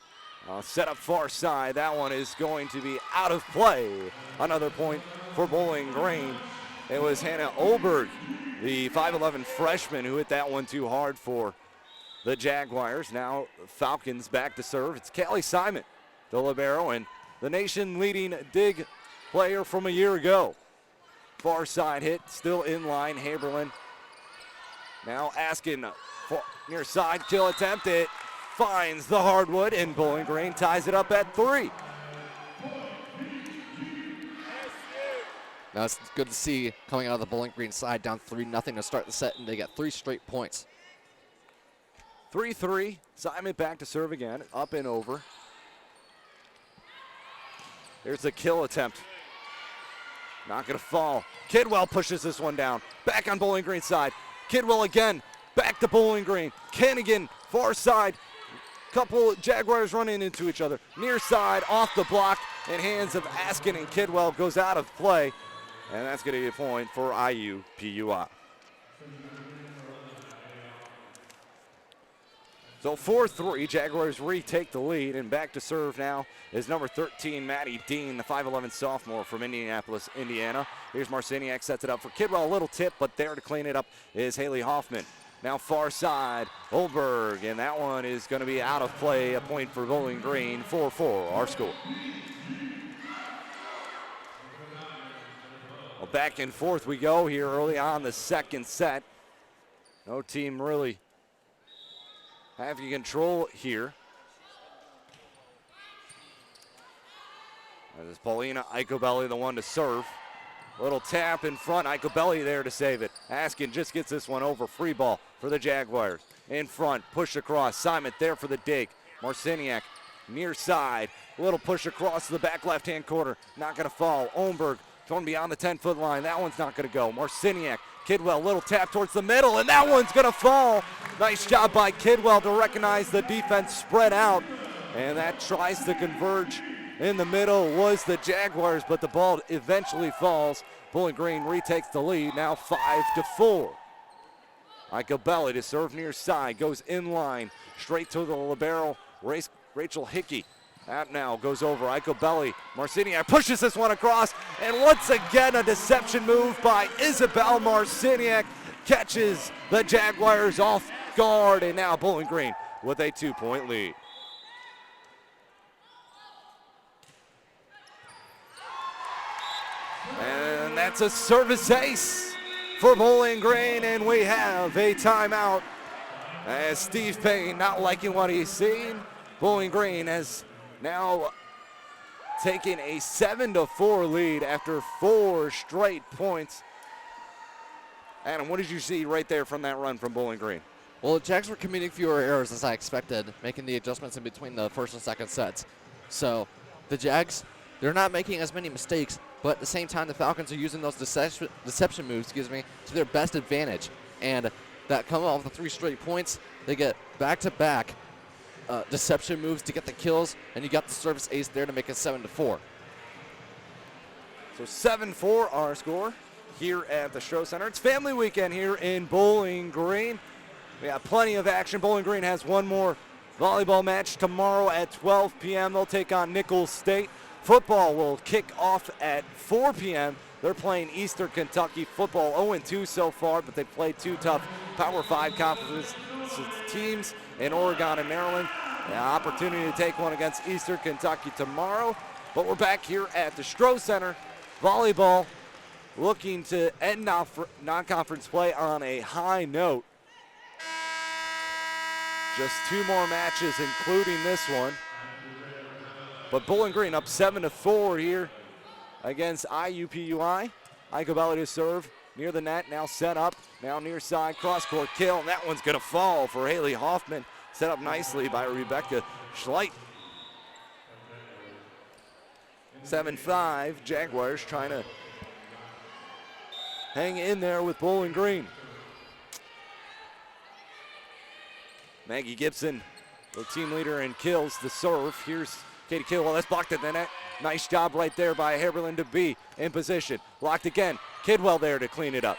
Set up far side. That one is going to be out of play. Another point for Bowling Green. It was Hannah Olberg, the 5'11 freshman, who hit that one too hard for the Jaguars. Now Falcons back to serve. It's Callie Simon, the libero, and the nation-leading dig player from a year ago. Far side hit, still in line. Haberlin now asking for near side kill attempt. It finds the hardwood, and Bowling Green ties it up at 3. Now it's good to see coming out of the Bowling Green side down 3-0 to start the set, and they got 3 straight points. 3-3. Simon back to serve again, up and over. There's the kill attempt. Not going to fall. Kidwell pushes this one down. Back on Bowling Green side. Kidwell again. Back to Bowling Green. Canigan, far side. Couple Jaguars running into each other. Near side, off the block, and hands of Askin and Kidwell goes out of play. And that's going to be a point for Iupui. So 4-3, Jaguars retake the lead, and back to serve now is number 13, Maddy Dean, the 5'11 sophomore from Indianapolis, Indiana. Here's Marciniak, sets it up for Kidwell, a little tip, but there to clean it up is Haley Hoffman. Now far side, Olberg, and that one is going to be out of play, a point for Bowling Green, 4-4, our score. Well, back and forth we go here early on the second set. No team really having control here. As Paulina Iupui the one to serve. Little tap in front, Iupui there to save it. Askin just gets this one over, free ball for the Jaguars. In front, push across, Simon there for the dig. Marciniak near side, little push across to the back left-hand corner, not gonna fall. Olmberg going beyond the 10-foot line, that one's not gonna go. Marciniak, Kidwell, little tap towards the middle, and that one's gonna fall. Nice job by Kidwell to recognize the defense spread out, and that tries to converge. In the middle was the Jaguars, but the ball eventually falls. Bowling Green retakes the lead, now 5-4. Iupui to serve near side, goes in line, straight to the libero, Rachel Hickey. That now goes over, Iupui. Marciniak pushes this one across, and once again a deception move by Isabel Marciniak catches the Jaguars off guard, and now Bowling Green with a 2-point lead. And that's a service ace for Bowling Green, and we have a timeout as Steve Payne not liking what he's seen. Bowling Green has now taken a 7-4 lead after 4 straight points. Adam, what did you see right there from that run from Bowling Green? Well, the Jags were committing fewer errors as I expected, making the adjustments in between the first and second sets. So the Jags, they're not making as many mistakes, but at the same time, the Falcons are using those deception moves, to their best advantage. And that coming off the 3 straight points, they get back-to-back deception moves to get the kills, and you got the service ace there to make it 7-4. So 7-4 our score here at the Stroh Center. It's family weekend here in Bowling Green. We have plenty of action. Bowling Green has one more volleyball match tomorrow at 12 p.m. They'll take on Nichols State. Football will kick off at 4 p.m. They're playing Eastern Kentucky. Football 0-2 so far, but they played 2 tough Power 5 conference teams in Oregon and Maryland. An opportunity to take one against Eastern Kentucky tomorrow. But we're back here at the Stroh Center. Volleyball looking to end non-conference play on a high note. Just 2 more matches, including this one. But Bowling Green up 7-4 here against Iupui. Iupui to serve near the net, now set up, now near side, cross-court kill, and that one's gonna fall for Haley Hoffman. Set up nicely by Rebecca Schleit. 7-5, Jaguars trying to hang in there with Bowling Green. Maggie Gibson, the team leader in kills, the serve. Here's Katie Kidwell, that's blocked at the net. Nice job right there by Havilland to be in position. Blocked again, Kidwell there to clean it up.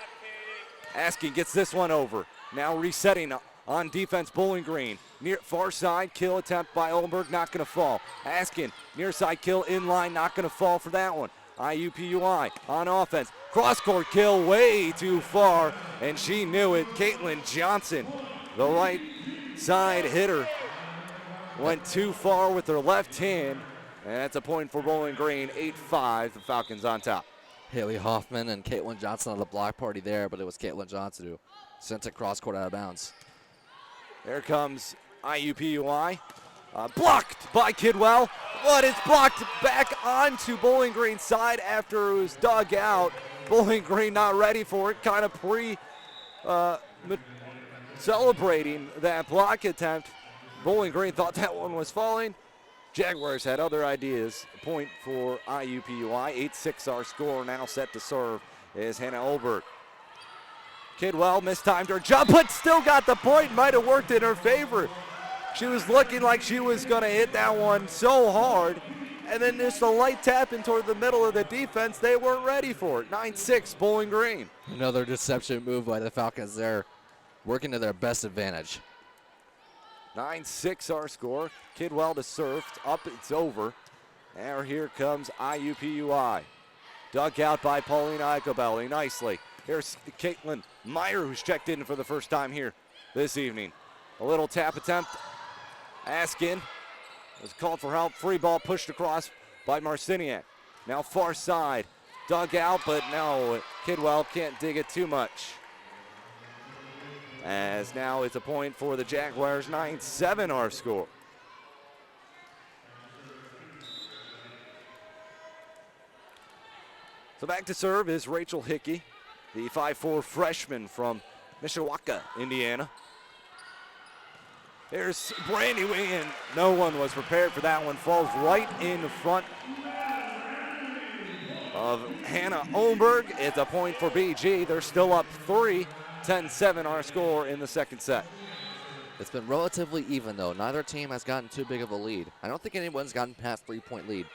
Askin gets this one over. Now resetting on defense, Bowling Green. Near far side, kill attempt by Oldenburg, not gonna fall. Askin, near side kill in line, not gonna fall for that one. Iupui on offense. Cross-court kill way too far, and she knew it. Caitlin Johnson, the right side hitter, went too far with her left hand, and that's a point for Bowling Green. 8-5, the Falcons on top. Haley Hoffman and Caitlin Johnson on the block party there, but it was Caitlin Johnson who sent it cross-court out of bounds. There comes Iupui. Blocked by Kidwell, but it's blocked back onto Bowling Green's side after it was dug out. Bowling Green not ready for it, kind of celebrating that block attempt. Bowling Green thought that one was falling. Jaguars had other ideas. A point for Iupui. 8-6 our score. Now set to serve is Hannah Olberg. Kidwell mistimed her jump, but still got the point. Might have worked in her favor. She was looking like she was going to hit that one so hard. And then just a light tap in toward the middle of the defense. They weren't ready for it. 9-6 Bowling Green. Another deception move by the Falcons there, working to their best advantage. 9-6 our score. Kidwell to serve. Up, it's over. Now here comes Iupui. Dug out by Paulina Iupui nicely. Here's Caitlin Meyer, who's checked in for the first time here this evening. A little tap attempt. Askin was called for help. Free ball pushed across by Marciniak. Now far side. Dug out, but no, Kidwell can't dig it too much. As now it's a point for the Jaguars. 9-7 our score. So back to serve is Rachel Hickey, the 5'4" freshman from Mishawaka, Indiana. There's Brandy Wing, and no one was prepared for that one. Falls right in front of Hannah Ohnberg. It's a point for BG. They're still up 3, 10-7 our score in the second set. It's been relatively even, though. Neither team has gotten too big of a lead. I don't think anyone's gotten past 3-point lead.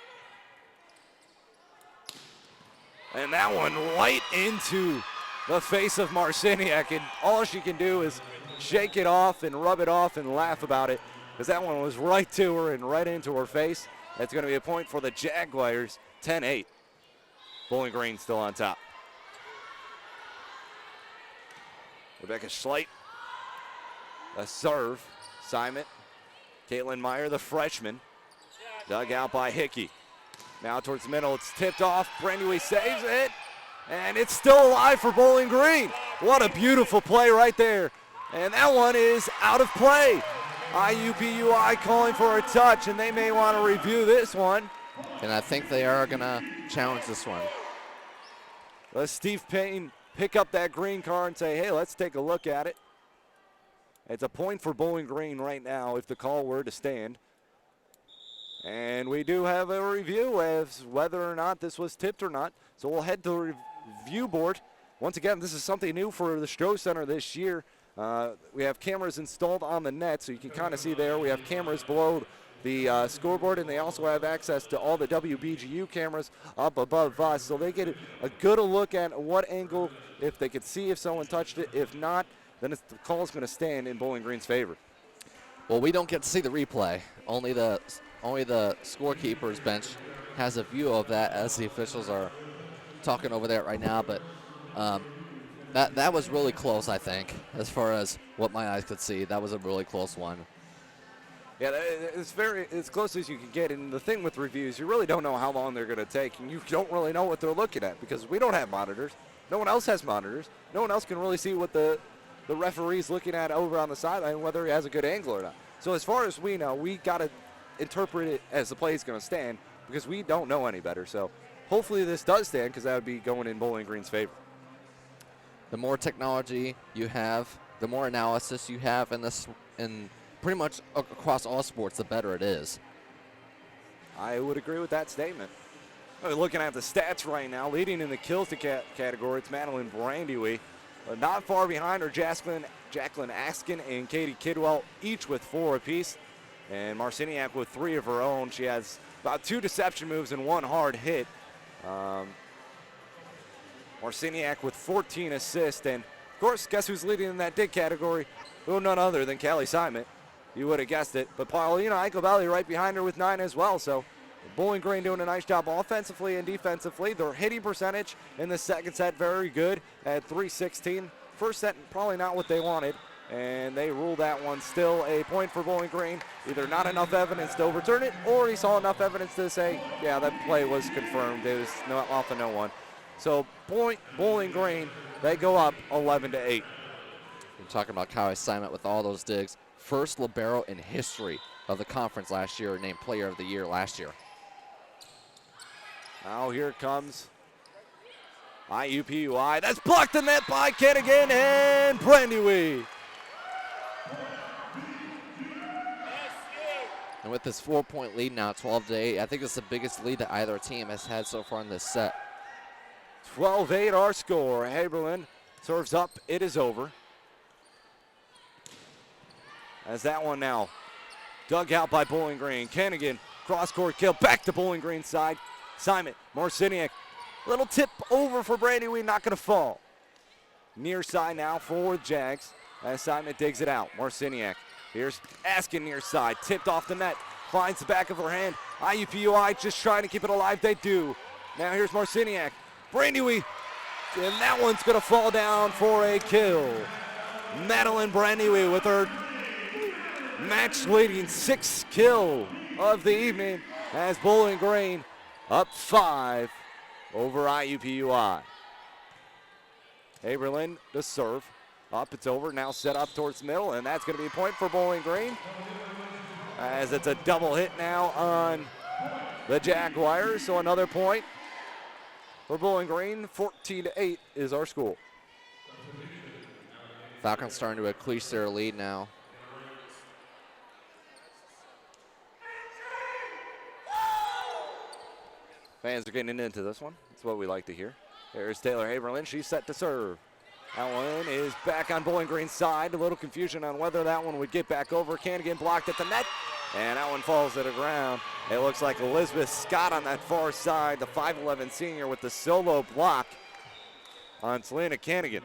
And that one right into the face of Marciniak, and all she can do is shake it off and rub it off and laugh about it, because that one was right to her and right into her face. That's going to be a point for the Jaguars, 10-8. Bowling Green still on top. Rebecca Schleit, a serve. Simon, Caitlin Meyer, the freshman, dug out by Hickey. Now towards the middle, it's tipped off. Brandy saves it, and it's still alive for Bowling Green. What a beautiful play right there. And that one is out of play. IUPUI calling for a touch, and they may want to review this one. And I think they are going to challenge this one. Let Steve Payne pick up that green card and say, hey, let's take a look at it. It's a point for Bowling Green right now if the call were to stand. And we do have a review as whether or not this was tipped or not. So we'll head to the review board. Once again, this is something new for the Stroh Center this year. We have cameras installed on the net, so you can kind of see there. We have cameras below the scoreboard, and they also have access to all the WBGU cameras up above us. So they get a good look at what angle, if they could see if someone touched it. If not, then the call is going to stand in Bowling Green's favor. Well, we don't get to see the replay. Only the scorekeeper's bench has a view of that as the officials are talking over there right now. But that was really close, I think, as far as what my eyes could see. That was a really close one. Yeah, it's as close as you can get. And the thing with reviews, you really don't know how long they're going to take, and you don't really know what they're looking at because we don't have monitors. No one else has monitors. No one else can really see what the referee's looking at over on the sideline, whether he has a good angle or not. So as far as we know, we got to interpret it as the play is going to stand because we don't know any better. So hopefully this does stand because that would be going in Bowling Green's favor. The more technology you have, the more analysis you have in pretty much across all sports, the better it is. I would agree with that statement. Looking at the stats right now, leading in the kills category, it's Madeline Brandy. Not far behind are Jacqueline Askin and Katie Kidwell, each with 4 apiece. And Marciniak with 3 of her own. She has about 2 deception moves and 1 hard hit. Marciniak with 14 assists. And, of course, guess who's leading in that dig category? Well, none other than Callie Simon. You would have guessed it. But Paulina Eichelvalley right behind her with 9 as well. So Bowling Green doing a nice job offensively and defensively. Their hitting percentage in the second set very good at .316. First set, probably not what they wanted. And they ruled that one still a point for Bowling Green. Either not enough evidence to overturn it, or he saw enough evidence to say, yeah, that play was confirmed. It was off of no one. So point Bowling Green, they go up 11-8. We're talking about Callie Simon with all those digs. First libero in history of the conference last year, named Player of the Year last year. Now here comes IUPUI. That's blocked the net by Kennigan and Brandy. And with this 4-point lead now, 12-8, I think it's the biggest lead that either team has had so far in this set. 12-8 our score. Havilland serves up. It is over. As that one now dug out by Bowling Green. Kennigan, cross-court kill, back to Bowling Green side. Simon, Marciniak, little tip over for Brandy. We're not going to fall. Near side now for Jags as Simon digs it out. Marciniak, here's Askin near side, tipped off the net, finds the back of her hand. IUPUI just trying to keep it alive. They do. Now here's Marciniak. Brandy, and that one's going to fall down for a kill. Madeline Brandy with her match-leading 6th kill of the evening as Bowling Green up 5 over IUPUI. Haberlin to serve. Up, it's over. Now set up towards the middle, and that's going to be a point for Bowling Green as it's a double hit now on the Jaguars, so another point. for Bowling Green. 14-8 is our score. Falcons starting to increase their lead now. Fans are getting into this one. That's what we like to hear. There's Taylor Haberlin. She's set to serve. That one is back on Bowling Green's side. A little confusion on whether that one would get back over. Cannigan blocked at the net, and that one falls to the ground. It looks like Elizabeth Scott on that far side, the 5'11 senior with the solo block on Selena Cannigan.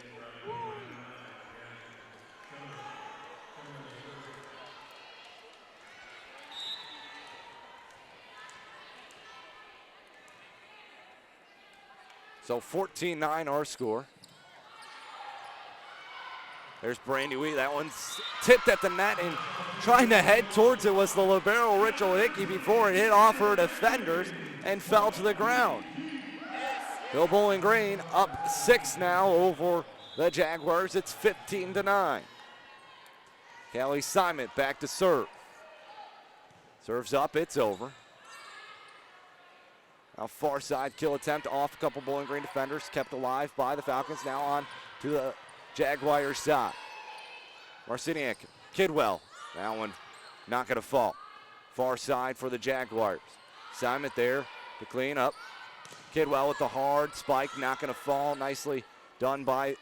So 14-9 our score. There's Brandy Wee. That one's tipped at the net, and trying to head towards it was the libero Rachel Hickey before it hit off her defenders and fell to the ground. Bill Bowling Green up 6 now over the Jaguars. It's 15-9. Callie Simon back to serve. Serves up, it's over. Now far side kill attempt off a couple Bowling Green defenders, kept alive by the Falcons. Now on to the Jaguars side. Marciniak, Kidwell. That one not going to fall. Far side for the Jaguars. Simon there to clean up. Kidwell with the hard spike, not going to fall. Nicely done by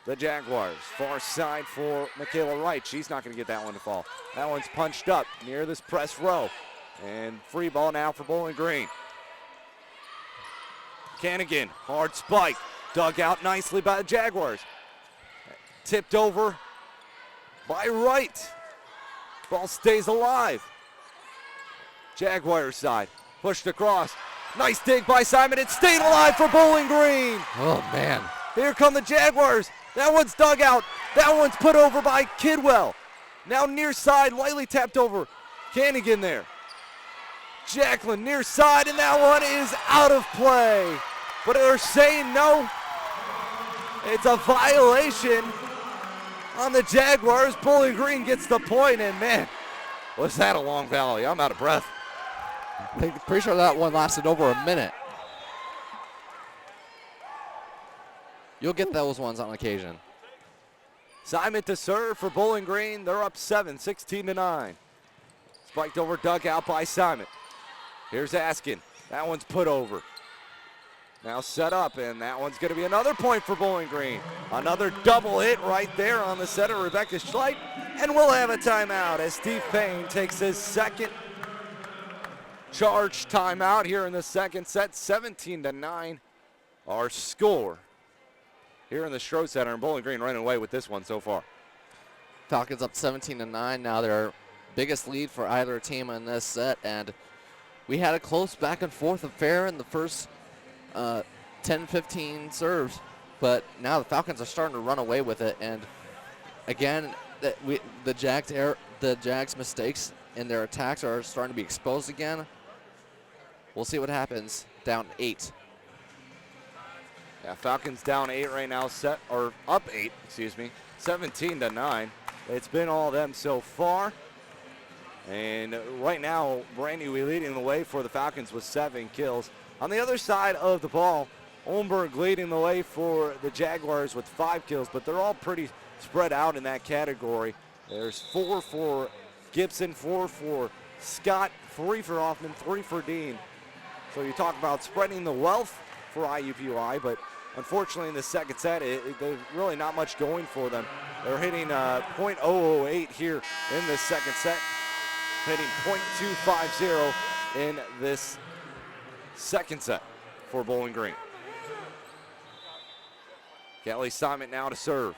the Jaguars. Far side for Michaela Wright. She's not going to get that one to fall. That one's punched up near this press row. And free ball now for Bowling Green. Cannigan, hard spike. Dug out nicely by the Jaguars. Tipped over by Wright. Ball stays alive. Jaguars side, pushed across. Nice dig by Simon. It stayed alive for Bowling Green. Oh, man. Here come the Jaguars. That one's dug out. That one's put over by Kidwell. Now near side, lightly tapped over. Cannigan there. Jacqueline near side, and that one is out of play. But they're saying no. It's a violation on the Jaguars. Bowling Green gets the point, and man, was that a long volley. I'm out of breath. I'm pretty sure that one lasted over a minute. You'll get those ones on occasion. Simon to serve for Bowling Green. They're up 7, 16-9. Spiked over, dug out by Simon. Here's Askin. That one's put over. Now set up, and that one's going to be another point for Bowling Green. Another double hit right there on the setter, Rebecca Schleit. And we'll have a timeout as Steve Payne takes his second charge timeout here in the second set. 17-9 our score here in the Stroh Center. And Bowling Green running away with this one so far. Falcons up 17-9 now. Their biggest lead for either team in this set, and we had a close back and forth affair in the first 10-15 serves, but now the Falcons are starting to run away with it. And again, the Jags' mistakes in their attacks are starting to be exposed again. We'll see what happens. Down 8. Yeah, Falcons down 8 right now, up 8, excuse me, 17-9. It's been all of them so far. And right now, Brandy Wee leading the way for the Falcons with 7 kills. On the other side of the ball, Olmberg leading the way for the Jaguars with 5 kills, but they're all pretty spread out in that category. There's 4 for Gibson, 4 for Scott, 3 for Hoffman, 3 for Dean. So you talk about spreading the wealth for IUPUI, but unfortunately in the second set, there's really not much going for them. They're hitting .008 here in this second set, hitting .250 in this second set for Bowling Green. Kelly Simon now to serve.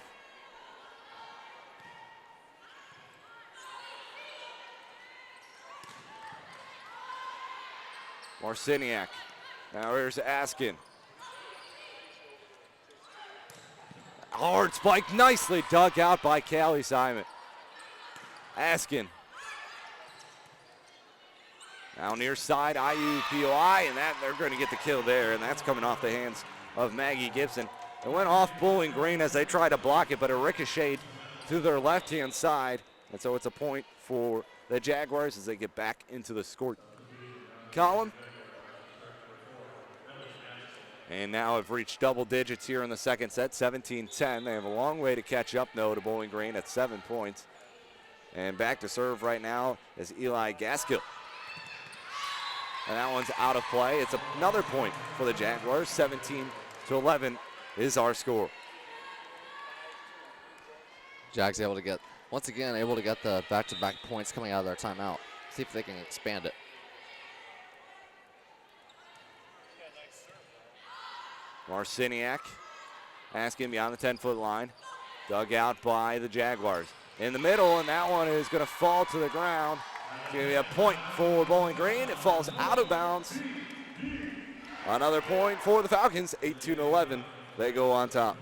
Marciniak. Now here's Askin. Hard spike, nicely dug out by Callie Simon. Askin. Now near side, IUPUI, and that they're going to get the kill there, and that's coming off the hands of Maggie Gibson. It went off Bowling Green as they tried to block it, but it ricocheted to their left-hand side, and so it's a point for the Jaguars as they get back into the score column. And now have reached double digits here in the second set, 17-10. They have a long way to catch up, though, to Bowling Green at 7 points. And back to serve right now is Eli Gaskill. And that one's out of play. It's another point for the Jaguars. 17-11 is our score. Jags able to get, once again, able to get the back-to-back points coming out of their timeout. See if they can expand it. Marciniak asking beyond the 10-foot line. Dug out by the Jaguars. In the middle, and that one is going to fall to the ground. It's going to be a point for Bowling Green. It falls out of bounds. Another point for the Falcons, 18-11. They go on top.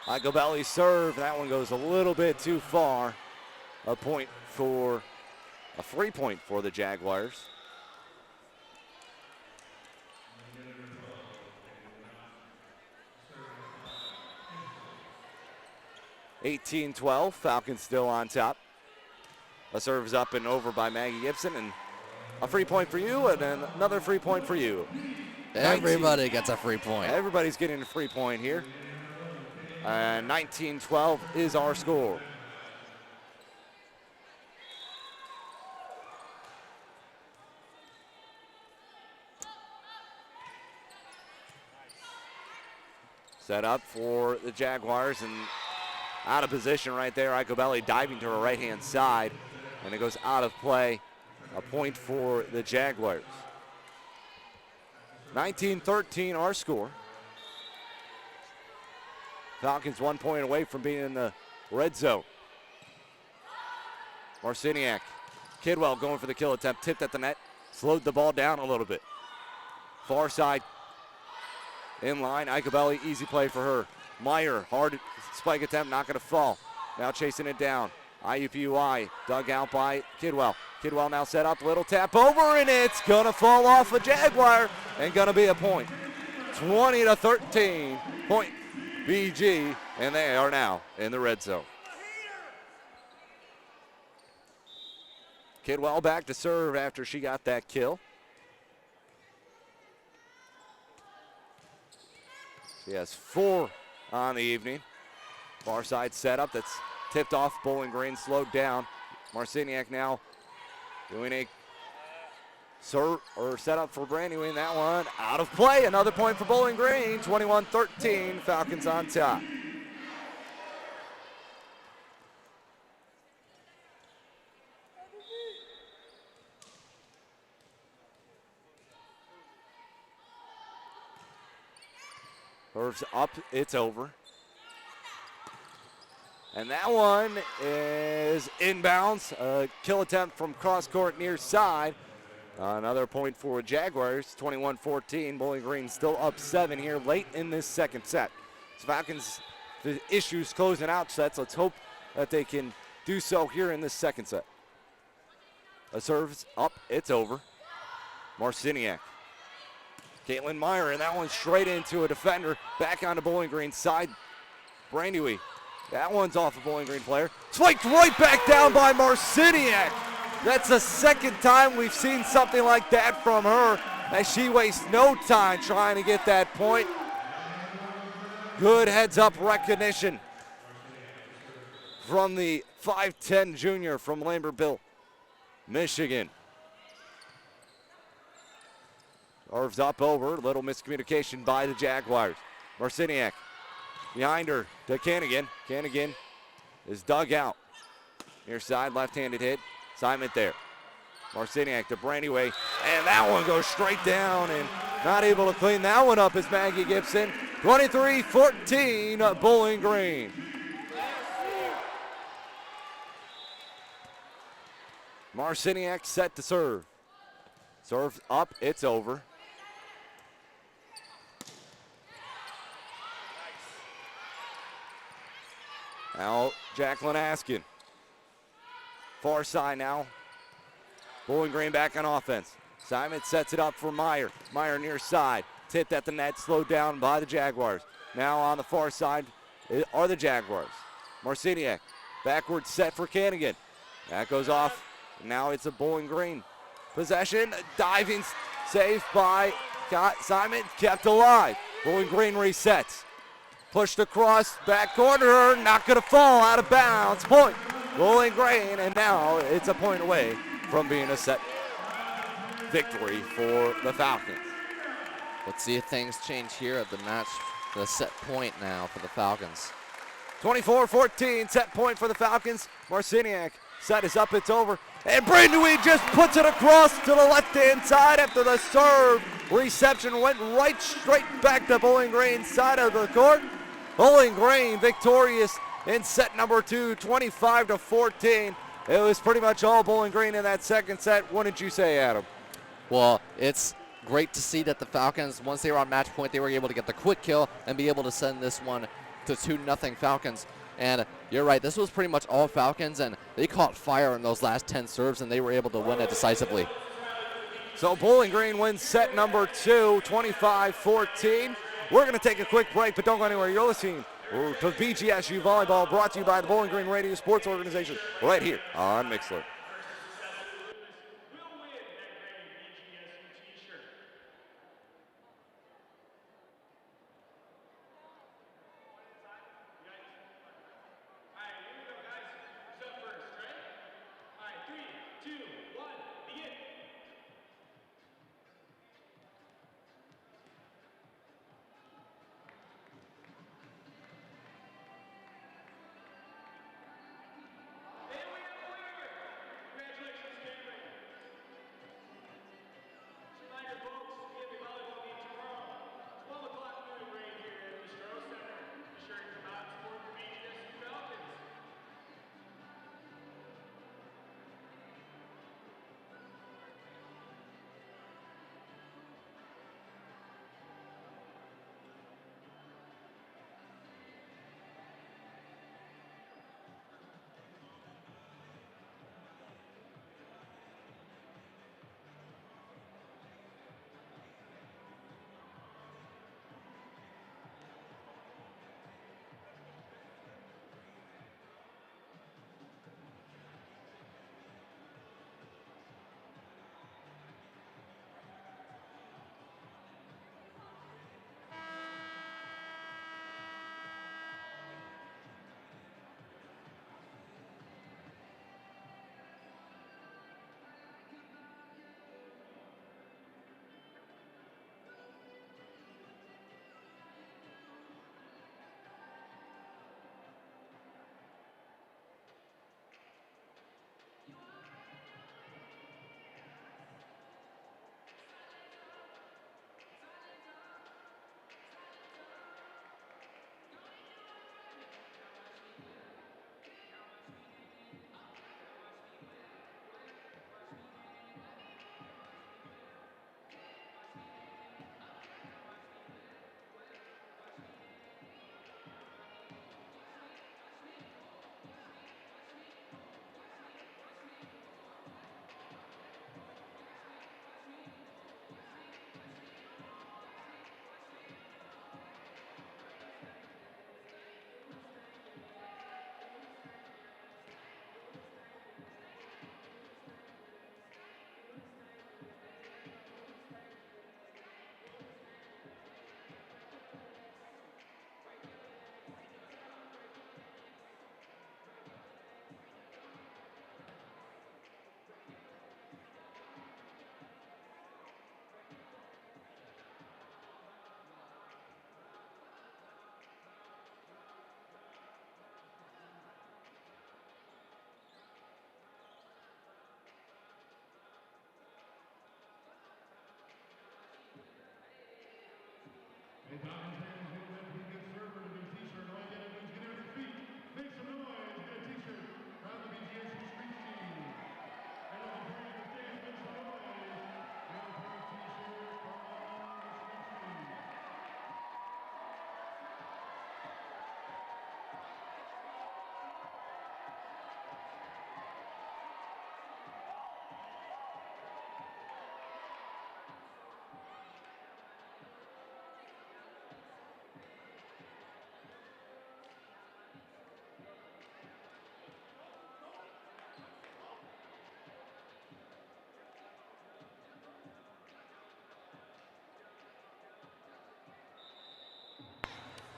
Iupui serve. That one goes a little bit too far. A free point for the Jaguars. (18-12). Falcons still on top. A serve is up and over by Maggie Gibson, and a free point for you, and then another free point for you. Everybody gets a free point. Everybody's getting a free point here. 19-12 is our score. Set up for the Jaguars and out of position right there. Iupui diving to her right-hand side, and it goes out of play. A point for the Jaguars. 19-13 our score. Falcons 1 point away from being in the red zone. Marciniak, Kidwell going for the kill attempt, tipped at the net, slowed the ball down a little bit. Far side, in line, Iupui, easy play for her. Meyer, hard spike attempt, not going to fall. Now chasing it down. Iupui, dug out by Kidwell. Kidwell now set up, little tap over, and it's going to fall off a Jaguar and going to be a point. 20-13, point BG, and they are now in the red zone. Kidwell back to serve after she got that kill. She has 4 on the evening. Far side setup that's tipped off. Bowling Green slowed down. Marciniak now doing a serve or setup for Brandy Wing. That one out of play. Another point for Bowling Green. 21-13. Falcons on top. Serves up, it's over. And that one is inbounds. A kill attempt from cross court near side. Another point for Jaguars, 21-14. Bowling Green still up 7 here late in this second set. So Falcons, the issues closing out sets. Let's hope that they can do so here in this second set. A serve's up, it's over. Marciniak. Caitlin Meyer, and that one straight into a defender. Back onto Bowling Green's side. Brandy, that one's off a Bowling Green player. Spiked right back down by Marciniak. That's the second time we've seen something like that from her, as she wastes no time trying to get that point. Good heads-up recognition from the 5'10 junior from Lambertville, Michigan. Serves up over, little miscommunication by the Jaguars. Marciniak behind her to Cannigan. Cannigan is dug out. Near side, left-handed hit. Assignment there. Marciniak to Brandyway, and that one goes straight down, and not able to clean that one up is Maggie Gibson. 23-14, Bowling Green. Marciniak set to serve. Serve up, it's over. Now Jacqueline Askin. Far side now. Bowling Green back on offense. Simon sets it up for Meyer. Meyer near side. Tipped at the net, slowed down by the Jaguars. Now on the far side are the Jaguars. Marciniak, backward set for Cannigan. That goes off. Now it's a Bowling Green possession. Diving save by Simon, kept alive. Bowling Green resets. Pushed across, back corner, not going to fall, out of bounds. Point, Bowling Green, and now it's a point away from being a set victory for the Falcons. Let's see if things change here at the match, the set point now for the Falcons. 24-14, set point for the Falcons. Marciniak, set is up, it's over. And Brandewey just puts it across to the left-hand side after the serve. Reception went right straight back to Bowling Green's side of the court. Bowling Green victorious in set number 2, 25-14. It was pretty much all Bowling Green in that second set. What did you say, Adam? Well, it's great to see that the Falcons, once they were on match point, they were able to get the quick kill and be able to send this one to 2-0 Falcons. And you're right, this was pretty much all Falcons, and they caught fire in those last 10 serves, and they were able to win it decisively. So Bowling Green wins set number 2, 25-14. We're going to take a quick break, but don't go anywhere. You're listening to BGSU Volleyball, brought to you by the Bowling Green Radio Sports Organization, right here on Mixler.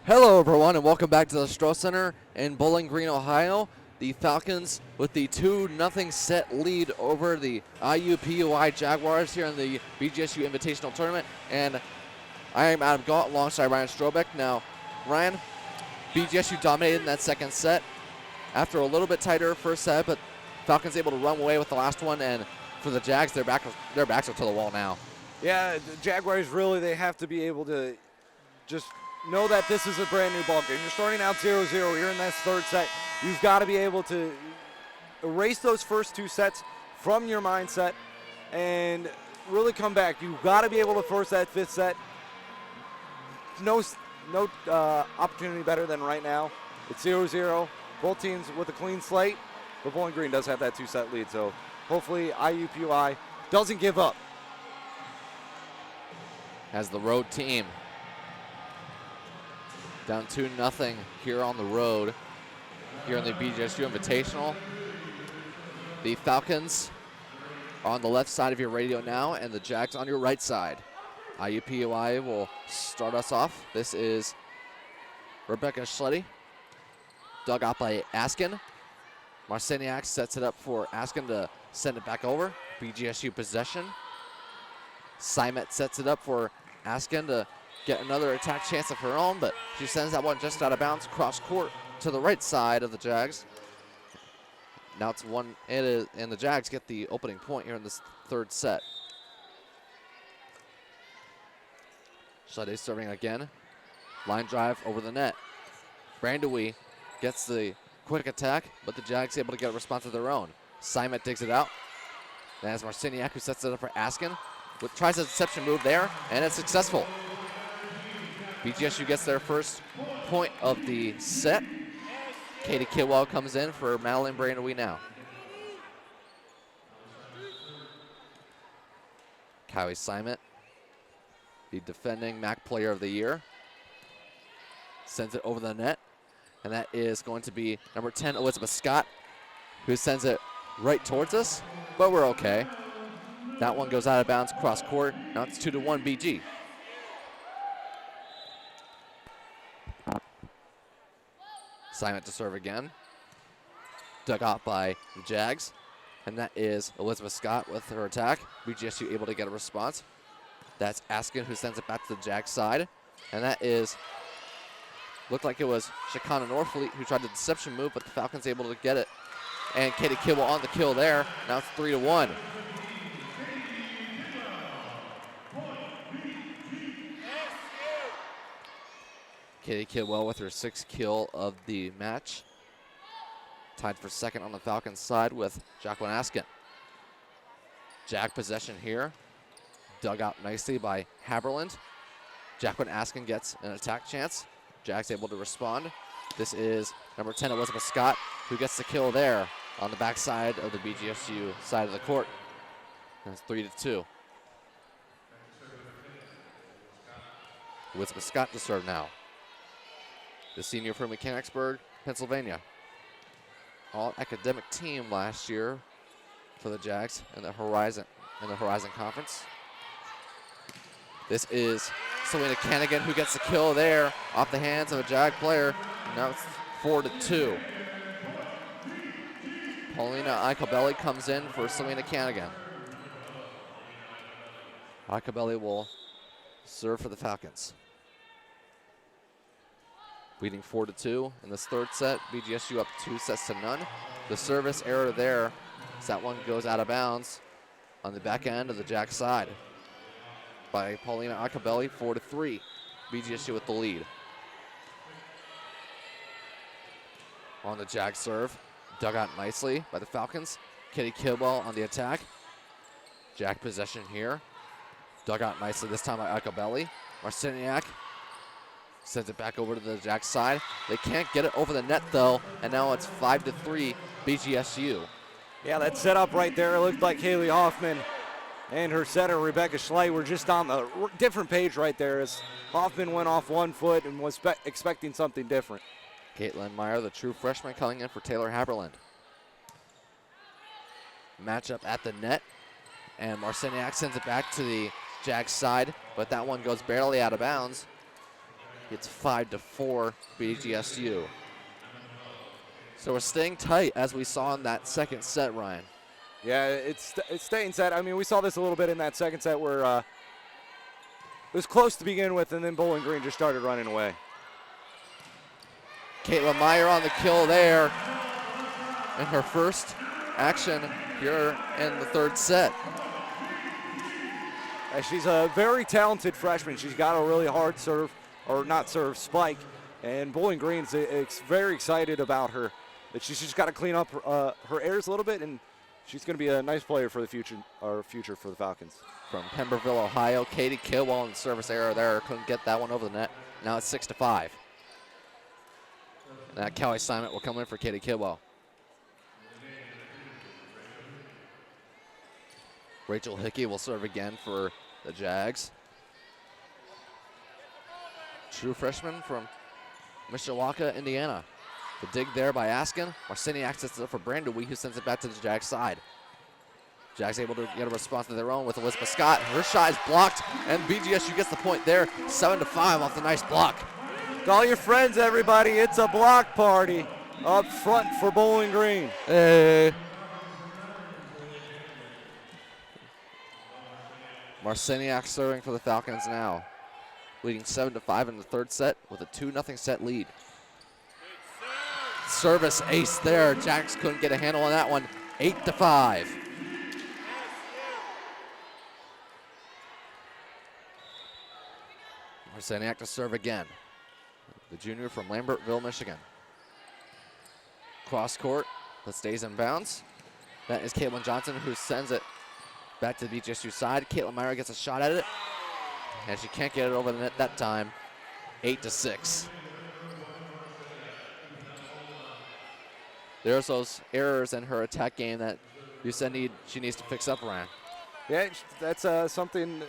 Hello, everyone, and welcome back to the Stroh Center in Bowling Green, Ohio. The Falcons with the 2-0 set lead over the Iupui Jaguars here in the BGSU Invitational Tournament. And I am Adam Galt alongside Ryan Strobeck. Now, Ryan, BGSU dominated in that second set after a little bit tighter first set, but Falcons able to run away with the last one. And for the Jags, their backs are to the wall now. Yeah, the Jaguars really, they have to be able to just know that this is a brand new ball game. You're starting out 0-0 here in that third set. You've got to be able to erase those first two sets from your mindset and really come back. You've got to be able to force that fifth set. No opportunity better than right now. It's 0-0. Both teams with a clean slate, but Bowling Green does have that two-set lead, so hopefully Iupui doesn't give up. As the road team down 2-0 here on the road, here in the BGSU Invitational. The Falcons are on the left side of your radio now, and the Jags on your right side. Iupui will start us off. This is Rebecca Schletty, dug out by Askin. Marciniak sets it up for Askin to send it back over. BGSU possession. Simet sets it up for Askin to get another attack chance of her own, but she sends that one just out of bounds across court to the right side of the Jags. Now it's and the Jags get the opening point here in this third set. Schletty serving again. Line drive over the net. Brandewie gets the quick attack, but the Jags able to get a response of their own. Simet digs it out. That's Marciniak who sets it up for Askin. Tries a deception move there, and it's successful. BGSU gets their first point of the set. Katie Kidwell comes in for Madeline Brandewie now. Kylie Simet, the defending MAC Player of the Year, sends it over the net, and that is going to be number 10, Elizabeth Scott, who sends it right towards us, but we're okay. That one goes out of bounds cross court. Now it's 2-1 BG. Simet to serve again. Dug out by the Jags. And that is Elizabeth Scott with her attack. BGSU able to get a response. That's Askin who sends it back to the Jags side. And that is, looked like it was Shakana Norfleet who tried the deception move, but the Falcons able to get it. And Katie Kibble on the kill there. Now it's 3-1. Katie Kidwell with her 6th kill of the match. Tied for second on the Falcons side with Jacqueline Askin. Jag possession here. Dug out nicely by Havilland. Jacqueline Askin gets an attack chance. Jag's able to respond. This is number 10, Elizabeth Scott, who gets the kill there on the backside of the BGSU side of the court. And it's 3-2. Elizabeth Scott to serve now. The senior from Mechanicsburg, Pennsylvania. All academic team last year for the Jags in the Horizon Conference. This is Selena Canigan who gets the kill there off the hands of a Jag player. Now it's 4-2. Paulina Icabelli comes in for Selena Canigan. Icabelli will serve for the Falcons. Leading 4-2 in this third set. BGSU up 2-0. The service error there, as that one goes out of bounds on the back end of the Jag side by Paulina Acabelli, 4-3. BGSU with the lead. On the Jag serve, dug out nicely by the Falcons. Katie Kidwell on the attack. Jag possession here. Dug out nicely this time by Acabelli. Marciniak sends it back over to the Jack side. They can't get it over the net though, and now it's 5-3 BGSU. Yeah, that setup right there, it looked like Haley Hoffman and her setter, Rebecca Schley, were just on the different page right there as Hoffman went off 1 foot and was expecting something different. Caitlin Meyer, the true freshman, coming in for Taylor Haberland. Matchup at the net, and Marciniak sends it back to the Jag side, but that one goes barely out of bounds. It's 5-4 BGSU. So we're staying tight as we saw in that second set, Ryan. Yeah, it's staying set. I mean, we saw this a little bit in that second set where it was close to begin with, and then Bowling Green just started running away. Caitlin Meyer on the kill there in her first action here in the third set. She's a very talented freshman. She's got a really hard serve, or not serve, spike, and Bowling Green's very excited about her. That she's just got to clean up her errors a little bit, and she's going to be a nice player for the future for the Falcons. From Pemberville, Ohio, Katie Kilwell in the service error there. Couldn't get that one over the net. Now it's 6-5. That cow assignment will come in for Katie Kilwell. Rachel Hickey will serve again for the Jags. True freshman from Mishawaka, Indiana. The dig there by Askin. Marciniak sets it up for Brandon Wee, who sends it back to the Jags side. Jags able to get a response of their own with Elizabeth Scott. Her shot is blocked, and BGSU gets the point there. 7-5 off the nice block. Call your friends, everybody. It's a block party up front for Bowling Green. Hey. Marciniak serving for the Falcons now. Leading 7-5 in the third set with a 2-0 set lead. Service ace there. Jags couldn't get a handle on that one. 8-5. Marciniak to serve again. The junior from Lambertville, Michigan. Cross court, but stays in bounds. That is Caitlin Johnson, who sends it back to the BGSU side. Caitlin Meyer gets a shot at it, and she can't get it over the net that time. 8-6. There's those errors in her attack game that you said she needs to fix up, Ryan. Yeah, that's something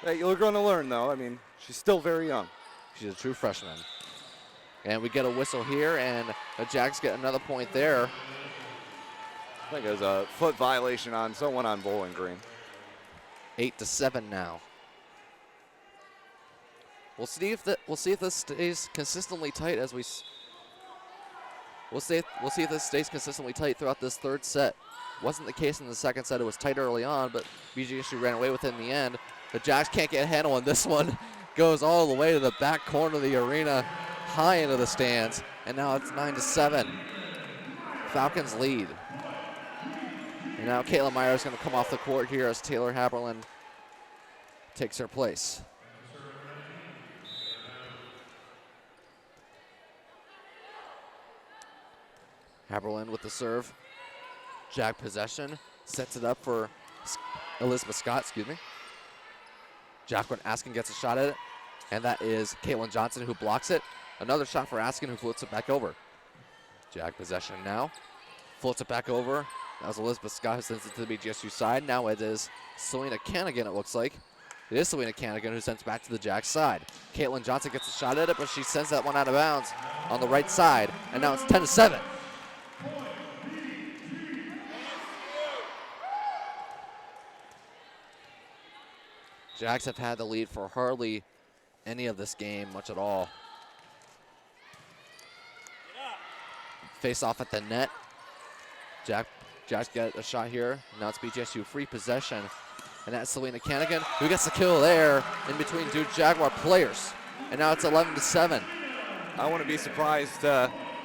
that you're going to learn, though. I mean, she's still very young. She's a true freshman. And we get a whistle here, and the Jags get another point there. I think it was a foot violation on someone on Bowling Green. 8-7 now. We'll see if this stays consistently tight as We'll see if this stays consistently tight throughout this third set. Wasn't the case in the second set. It was tight early on, but BGSU ran away with it in the end. The Jags can't get a handle on this one. Goes all the way to the back corner of the arena, high into the stands, and now it's 9-7. Falcons lead. And now Caitlin Meyer is going to come off the court here as Taylor Haberland takes her place. Haberland with the serve. Jag possession. Sets it up for Elizabeth Scott, excuse me. Jacqueline Askin gets a shot at it. And that is Caitlin Johnson who blocks it. Another shot for Askin who floats it back over. Jag possession now. Floats it back over. That was Elizabeth Scott who sends it to the BGSU side. Now it is Selena Canigan, it looks like. It is Selena Canigan who sends it back to the Jag side. Caitlin Johnson gets a shot at it, but she sends that one out of bounds on the right side. And now it's 10-7. Jags have had the lead for hardly any of this game, much at all. Face off at the net. Jags get a shot here. Now it's BGSU free possession. And that's Selena Canigan who gets the kill there in between two Jaguar players. And now it's 11-7. I wouldn't be surprised.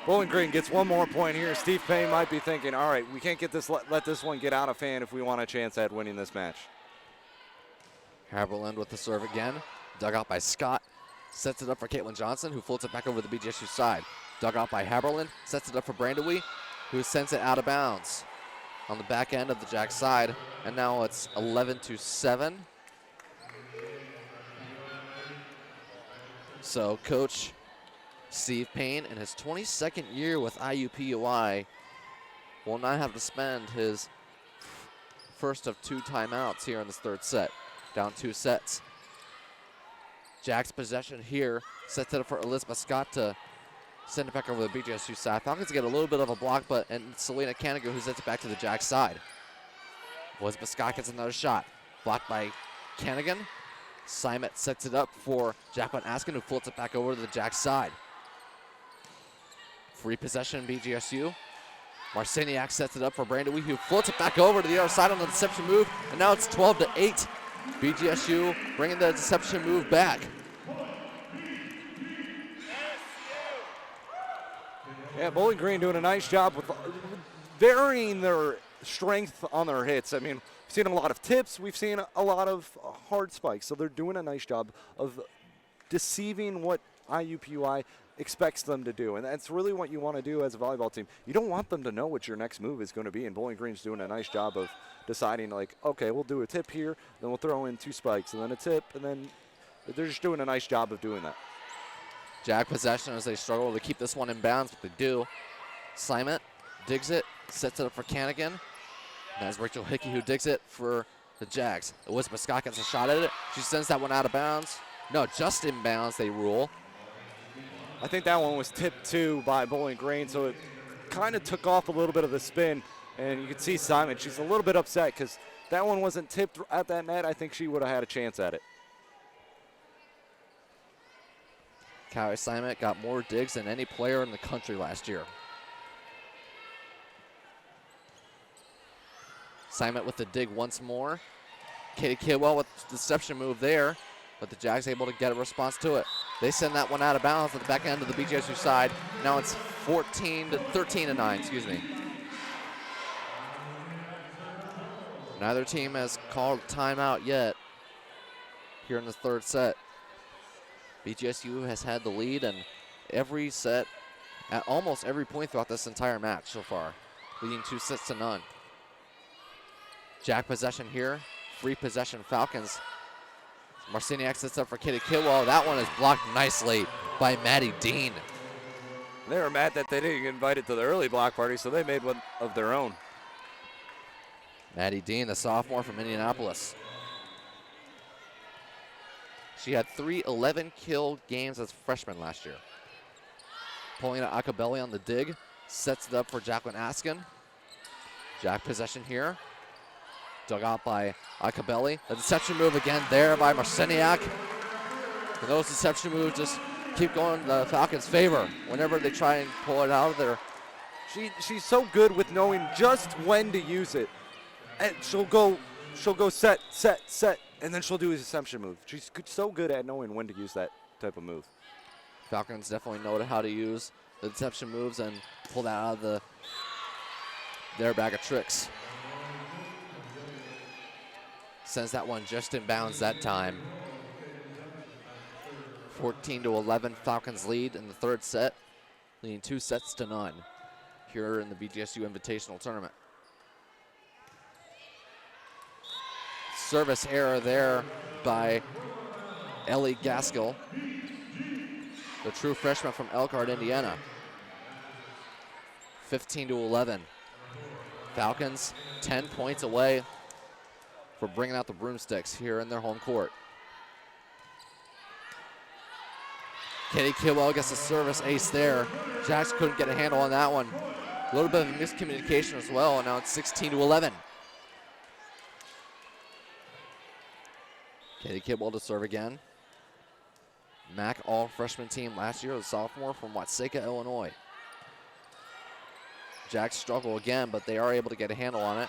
Bowling Green gets one more point here. Steve Payne might be thinking, all right, we can't get this, let this one get out of hand if we want a chance at winning this match. Haberland with the serve again. Dug out by Scott. Sets it up for Caitlin Johnson, who floats it back over the BGSU side. Dug out by Haberland. Sets it up for Brandewee, who sends it out of bounds on the back end of the Jag side. And now it's 11-7. So Coach Steve Payne, in his 22nd year with Iupui, will not have to spend his first of 2 timeouts here in this third set. Down 2 sets. Jack's possession here sets it up for Elizabeth Scott to send it back over the BGSU side. Falcons get a little bit of a block, but and Selena Canigan who sends it back to the Jag side. Elizabeth Scott gets another shot. Blocked by Canigan. Simon sets it up for Jacqueline Askin, who floats it back over to the Jack side. Free possession, BGSU. Marciniak sets it up for Brandon Wee, who floats it back over to the other side on the deception move, and now it's 12-8. BGSU bringing the deception move back. Yeah, Bowling Green doing a nice job with varying their strength on their hits. I mean, we've seen a lot of tips. We've seen a lot of hard spikes. So they're doing a nice job of deceiving what IUPUI expects them to do. And that's really what you want to do as a volleyball team. You don't want them to know what your next move is going to be. And Bowling Green's doing a nice job of deciding, like, okay, we'll do a tip here, then we'll throw in 2 spikes, and then a tip, and then they're just doing a nice job of doing that. Jag possession as they struggle to keep this one in bounds, but they do. Simon digs it, sets it up for Canigan. And that's Rachel Hickey who digs it for the Jags. Elizabeth Scott gets a shot at it. She sends that one out of bounds. No, just in bounds, they rule. I think that one was tipped too by Bowling Green, so it kind of took off a little bit of the spin. And you can see Simon, she's a little bit upset because that one wasn't tipped at that net. I think she would have had a chance at it. Callie Simon got more digs than any player in the country last year. Simon with the dig once more. Katie Kidwell with the deception move there, but the Jags able to get a response to it. They send that one out of bounds at the back end of the BGSU side. Now it's 13-9, excuse me. Neither team has called timeout yet here in the third set. BGSU has had the lead in every set at almost every point throughout this entire match so far, leading 2-0. Jack possession here, free possession Falcons. Marciniak sets up for Katie Kidwell. That one is blocked nicely by Maddy Dean. They were mad that they didn't get invited to the early block party, so they made one of their own. Maddy Dean, the sophomore from Indianapolis. She had 3 11-kill games as a freshman last year. Pulling at Acabelli on the dig, sets it up for Jacqueline Askin. Jack possession here. Dug out by Acabelli. The deception move again there by Marciniak. And those deception moves just keep going in the Falcons' favor whenever they try and pull it out of there. She's so good with knowing just when to use it. And she'll go set, and then she'll do a deception move. She's so good at knowing when to use that type of move. Falcons definitely know how to use the deception moves and pull that out of their bag of tricks. Sends that one just in bounds that time. 14-11, Falcons lead in the third set, leading 2-0 here in the BGSU Invitational Tournament. Service error there by Ellie Gaskell, the true freshman from Elkhart, Indiana. 15-11. Falcons 10 points away for bringing out the broomsticks here in their home court. Katie Kidwell gets a service ace there. Jax couldn't get a handle on that one. A little bit of miscommunication as well, and now it's 16-11. Katie Kidwell to serve again. MAC all-freshman team last year, a sophomore from Watseka, Illinois. Jags struggle again, but they are able to get a handle on it.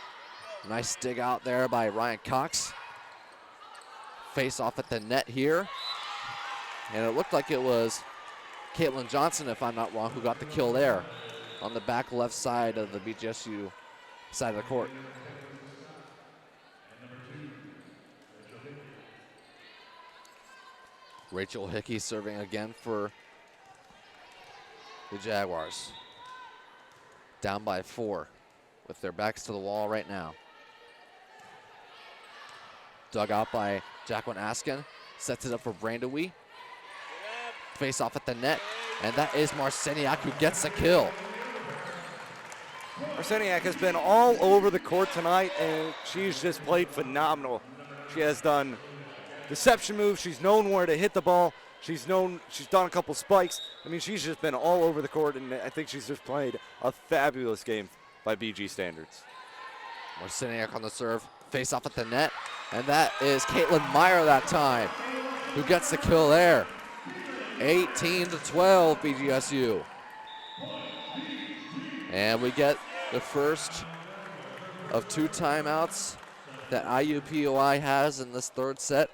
Nice dig out there by Ryan Cox. Face off at the net here. And it looked like it was Caitlin Johnson, if I'm not wrong, who got the kill there on the back left side of the BGSU side of the court. Rachel Hickey serving again for the Jaguars. Down by 4 with their backs to the wall right now. Dug out by Jacqueline Askin. Sets it up for Brandon Wee. Face off at the net. And that is Marciniak who gets the kill. Marciniak has been all over the court tonight, and she's just played phenomenal. She has done deception moves. She's known where to hit the ball. She's done a couple spikes. I mean, she's just been all over the court, and I think she's just played a fabulous game by BG standards. Marciniak on the serve. Face off at the net. And that is Caitlin Meyer that time, who gets the kill there. 18-12 BGSU. And we get the first of 2 timeouts that IUPUI has in this third set.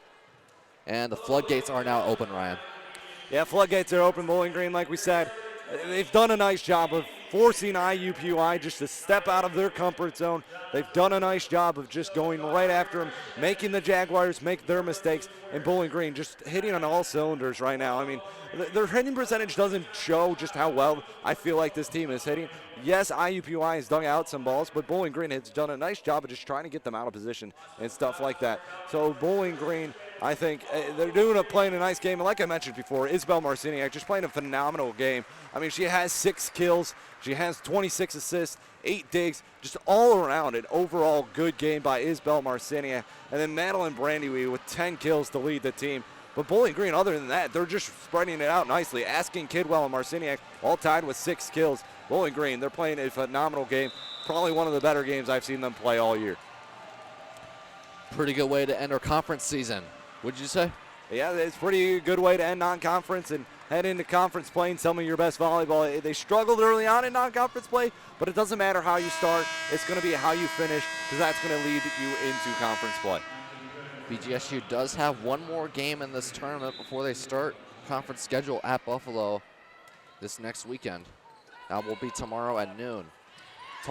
And the floodgates are now open, Ryan. Yeah, floodgates are open. Bowling Green, like we said, they've done a nice job of forcing IUPUI just to step out of their comfort zone. They've done a nice job of just going right after them, making the Jaguars make their mistakes, and Bowling Green just hitting on all cylinders right now. I mean, their hitting percentage doesn't show just how well I feel like this team is hitting. Yes, IUPUI has dug out some balls, but Bowling Green has done a nice job of just trying to get them out of position and stuff like that. So Bowling Green, I think they're playing a nice game. And like I mentioned before, Isabel Marciniak just playing a phenomenal game. I mean, she has 6 kills. She has 26 assists, 8 digs, just all around an overall good game by Isabel Marciniak. And then Madeline Brandywe with 10 kills to lead the team. But Bowling Green, other than that, they're just spreading it out nicely. Asking Kidwell and Marciniak all tied with 6 kills. Bowling Green, they're playing a phenomenal game. Probably one of the better games I've seen them play all year. Pretty good way to end our conference season, would you say? Yeah, it's a pretty good way to end non-conference and head into conference playing some of your best volleyball. They struggled early on in non-conference play, but it doesn't matter how you start. It's going to be how you finish, because that's going to lead you into conference play. BGSU does have one more game in this tournament before they start conference schedule at Buffalo this next weekend. That will be tomorrow at noon.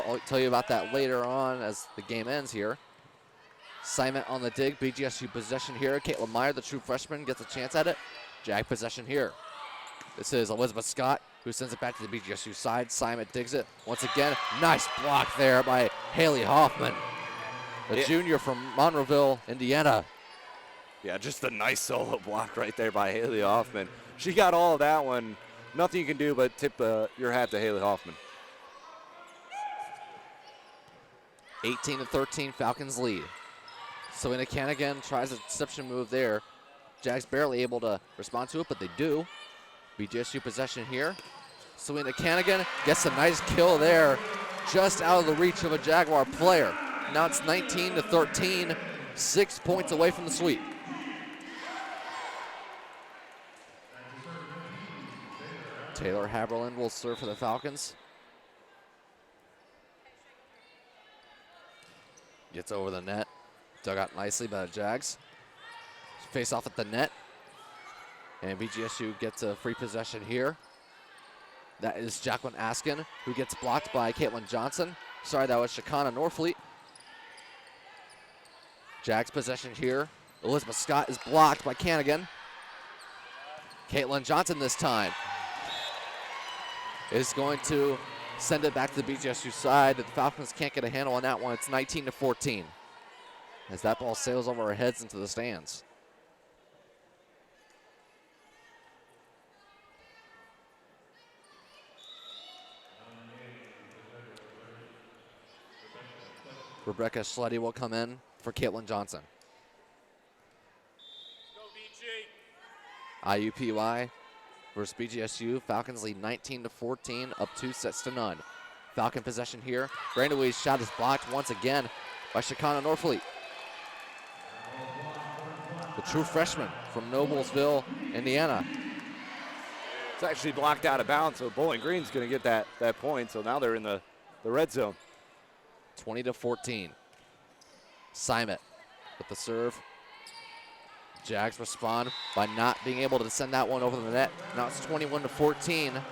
I'll tell you about that later on as the game ends here. Assignment on the dig, BGSU possession here. Caitlin Meyer, the true freshman, gets a chance at it. Jag possession here. This is Elizabeth Scott, who sends it back to the BGSU side. Simon digs it. Once again, nice block there by Haley Hoffman, the junior from Monroeville, Indiana. Yeah, just a nice solo block right there by Haley Hoffman. She got all of that one. Nothing you can do but tip your hat to Haley Hoffman. 18-13, Falcons lead. Selena Canigan tries a deception move there. Jags barely able to respond to it, but they do. BGSU possession here. Selena Canigan gets a nice kill there, just out of the reach of a Jaguar player. Now it's 19-13, 6 points away from the sweep. Taylor Havilland will serve for the Falcons. Gets over the net. Dug out nicely by the Jags. Face off at the net. And BGSU gets a free possession here. That is Jacqueline Askin, who gets blocked by Caitlin Johnson. Sorry, that was Shakana Norfleet. Jags possession here. Elizabeth Scott is blocked by Canigan. Caitlin Johnson this time is going to send it back to the BGSU side. The Falcons can't get a handle on that one. It's 19-14 as that ball sails over our heads into the stands. Rebecca Schletty will come in for Caitlin Johnson. IUPUI versus BGSU. Falcons lead 19-14, up 2-0. Falcon possession here. Brandewee's shot is blocked once again by Shakana Norfleet, the true freshman from Noblesville, Indiana. It's actually blocked out of bounds, so Bowling Green's going to get that point. So now they're in the red zone. 20-14. Simon with the serve. Jags respond by not being able to send that one over the net. Now it's 21-14.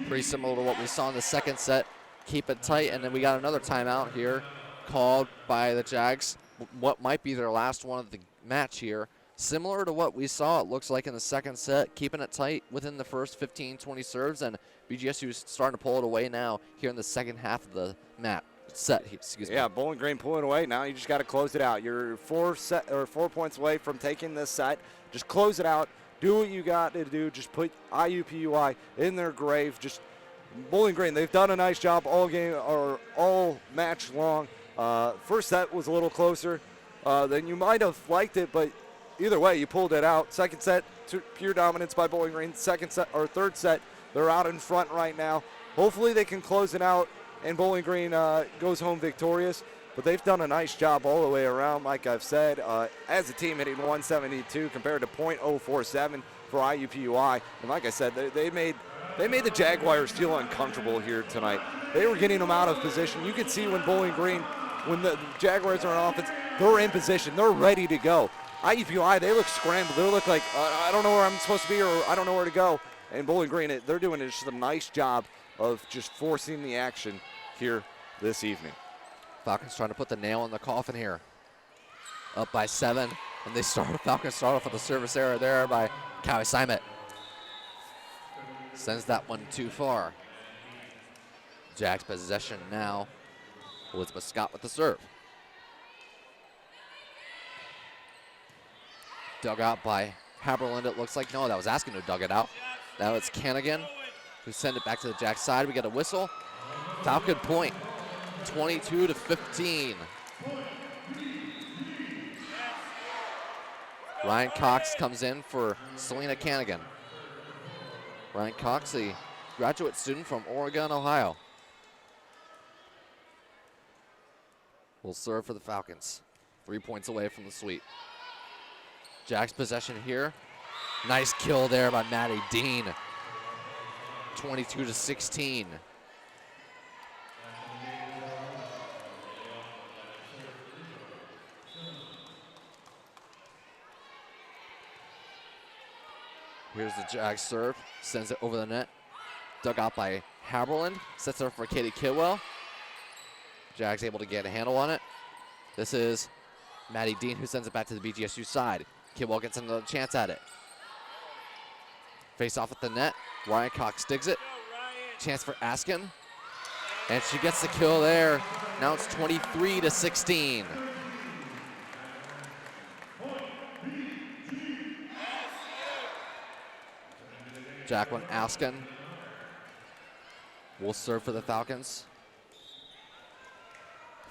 Pretty similar to what we saw in the second set. Keep it tight, and then we got another timeout here called by the Jags. What might be their last one of the match here. Similar to what we saw, it looks like in the second set, keeping it tight within the first 15-20 serves, and BGSU is starting to pull it away now here in the second half of the set. Excuse me. Yeah, Bowling Green pulling away. Now you just got to close it out. You're 4 points away from taking this set. Just close it out. Do what you got to do. Just put IUPUI in their grave. Just Bowling Green, they've done a nice job all game or all match long. First set was a little closer than you might have liked it, but either way, you pulled it out. Second set, pure dominance by Bowling Green. Second set or third set, they're out in front right now. Hopefully they can close it out and Bowling Green goes home victorious. but they've done a nice job all the way around, like I've said. As a team, hitting 172 compared to .047 for IUPUI. And like I said, they made the Jaguars feel uncomfortable here tonight. They were getting them out of position. You could see when Bowling Green, when the Jaguars are on offense, they're in position. They're ready to go. IUPUI, they look scrambled. They look like, I don't know where I'm supposed to be, or I don't know where to go. And Bowling Green, they're doing just a nice job of just forcing the action here this evening. Falcons trying to put the nail in the coffin here. Up by 7, and Falcons start off with a service error there by Cowie Simon. Sends that one too far. Jags possession now. Elizabeth Scott with the serve. Dug out by Havilland, it looks like. No, that was Askin who dug it out. Now it's Canigan who send it back to the Jags side. We get a whistle. Falcon point, 22-15. Ryan Cox comes in for Selena Canigan. Ryan Cox, a graduate student from Oregon, Ohio, will serve for the Falcons. 3 points away from the sweep. Jags possession here. Nice kill there by Maddy Dean. 22-16. Here's the Jags serve. Sends it over the net. Dug out by Havilland. Sets it up for Katie Kidwell. Jags able to get a handle on it. This is Maddy Dean who sends it back to the BGSU side. Kidwell gets another chance at it. Face off at the net. Ryan Cox digs it. Chance for Askin. And she gets the kill there. Now it's 23-16. Jacqueline Askin will serve for the Falcons.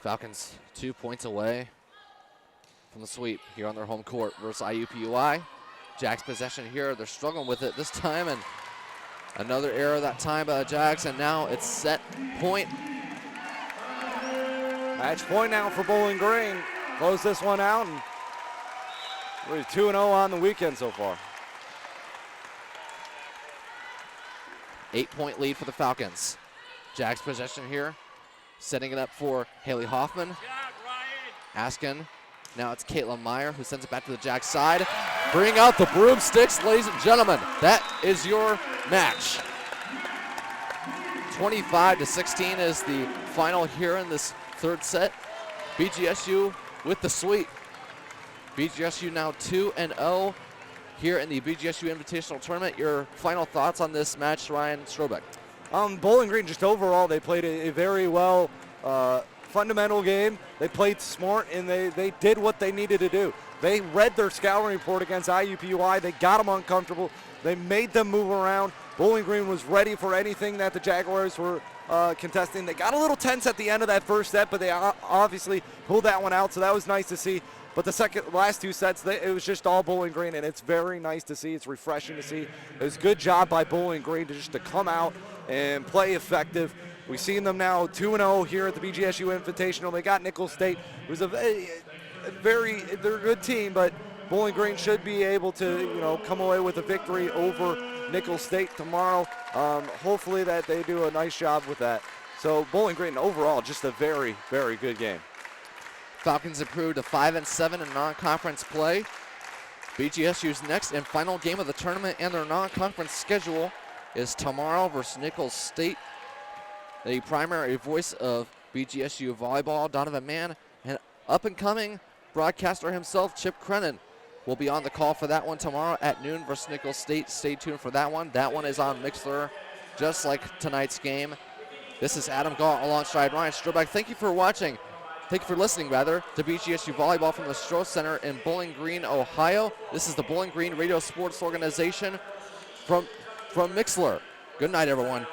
Falcons 2 points away from the sweep here on their home court versus IUPUI. Jags possession here. They're struggling with it this time, and another error that time by the Jags, and now it's set point. Match point now for Bowling Green. Close this one out, and we're 2-0 on the weekend so far. 8-point lead for the Falcons. Jags possession here. Setting it up for Haley Hoffman. Askin. Now it's Caitlin Meyer who sends it back to the Jags side. Bring out the broomsticks, ladies and gentlemen. That is your match. 25-16 is the final here in this third set. BGSU with the sweep. BGSU now 2-0 here in the BGSU Invitational Tournament. Your final thoughts on this match, Ryan Strobeck? Bowling Green, just overall, they played a very well fundamental game. They played smart, and they did what they needed to do. They read their scouting report against IUPUI. They got them uncomfortable. They made them move around. Bowling Green was ready for anything that the Jaguars were contesting. They got a little tense at the end of that first set, but they obviously pulled that one out, so that was nice to see. But the last two sets, it was just all Bowling Green, and it's very nice to see. It's refreshing to see. It was a good job by Bowling Green to come out and play effective. We've seen them now 2-0 here at the BGSU Invitational. They got Nicholls State. It was they're a good team, but Bowling Green should be able to, come away with a victory over Nicholls State tomorrow. Hopefully that they do a nice job with that. So Bowling Green overall, just a very, very good game. Falcons improved to 5-7 in non-conference play. BGSU's next and final game of the tournament and their non-conference schedule is tomorrow versus Nicholls State. The primary voice of BGSU volleyball, Donovan Mann, and up-and-coming broadcaster himself, Chip Crennan, will be on the call for that one tomorrow at noon versus Nicholls State. Stay tuned for that one. That one is on Mixler, just like tonight's game. This is Adam Gall alongside Ryan Strobeck. Thank you for watching. Thank you for listening, rather, to BGSU Volleyball from the Stroh Center in Bowling Green, Ohio. This is the Bowling Green Radio Sports Organization from Mixler. Good night, everyone.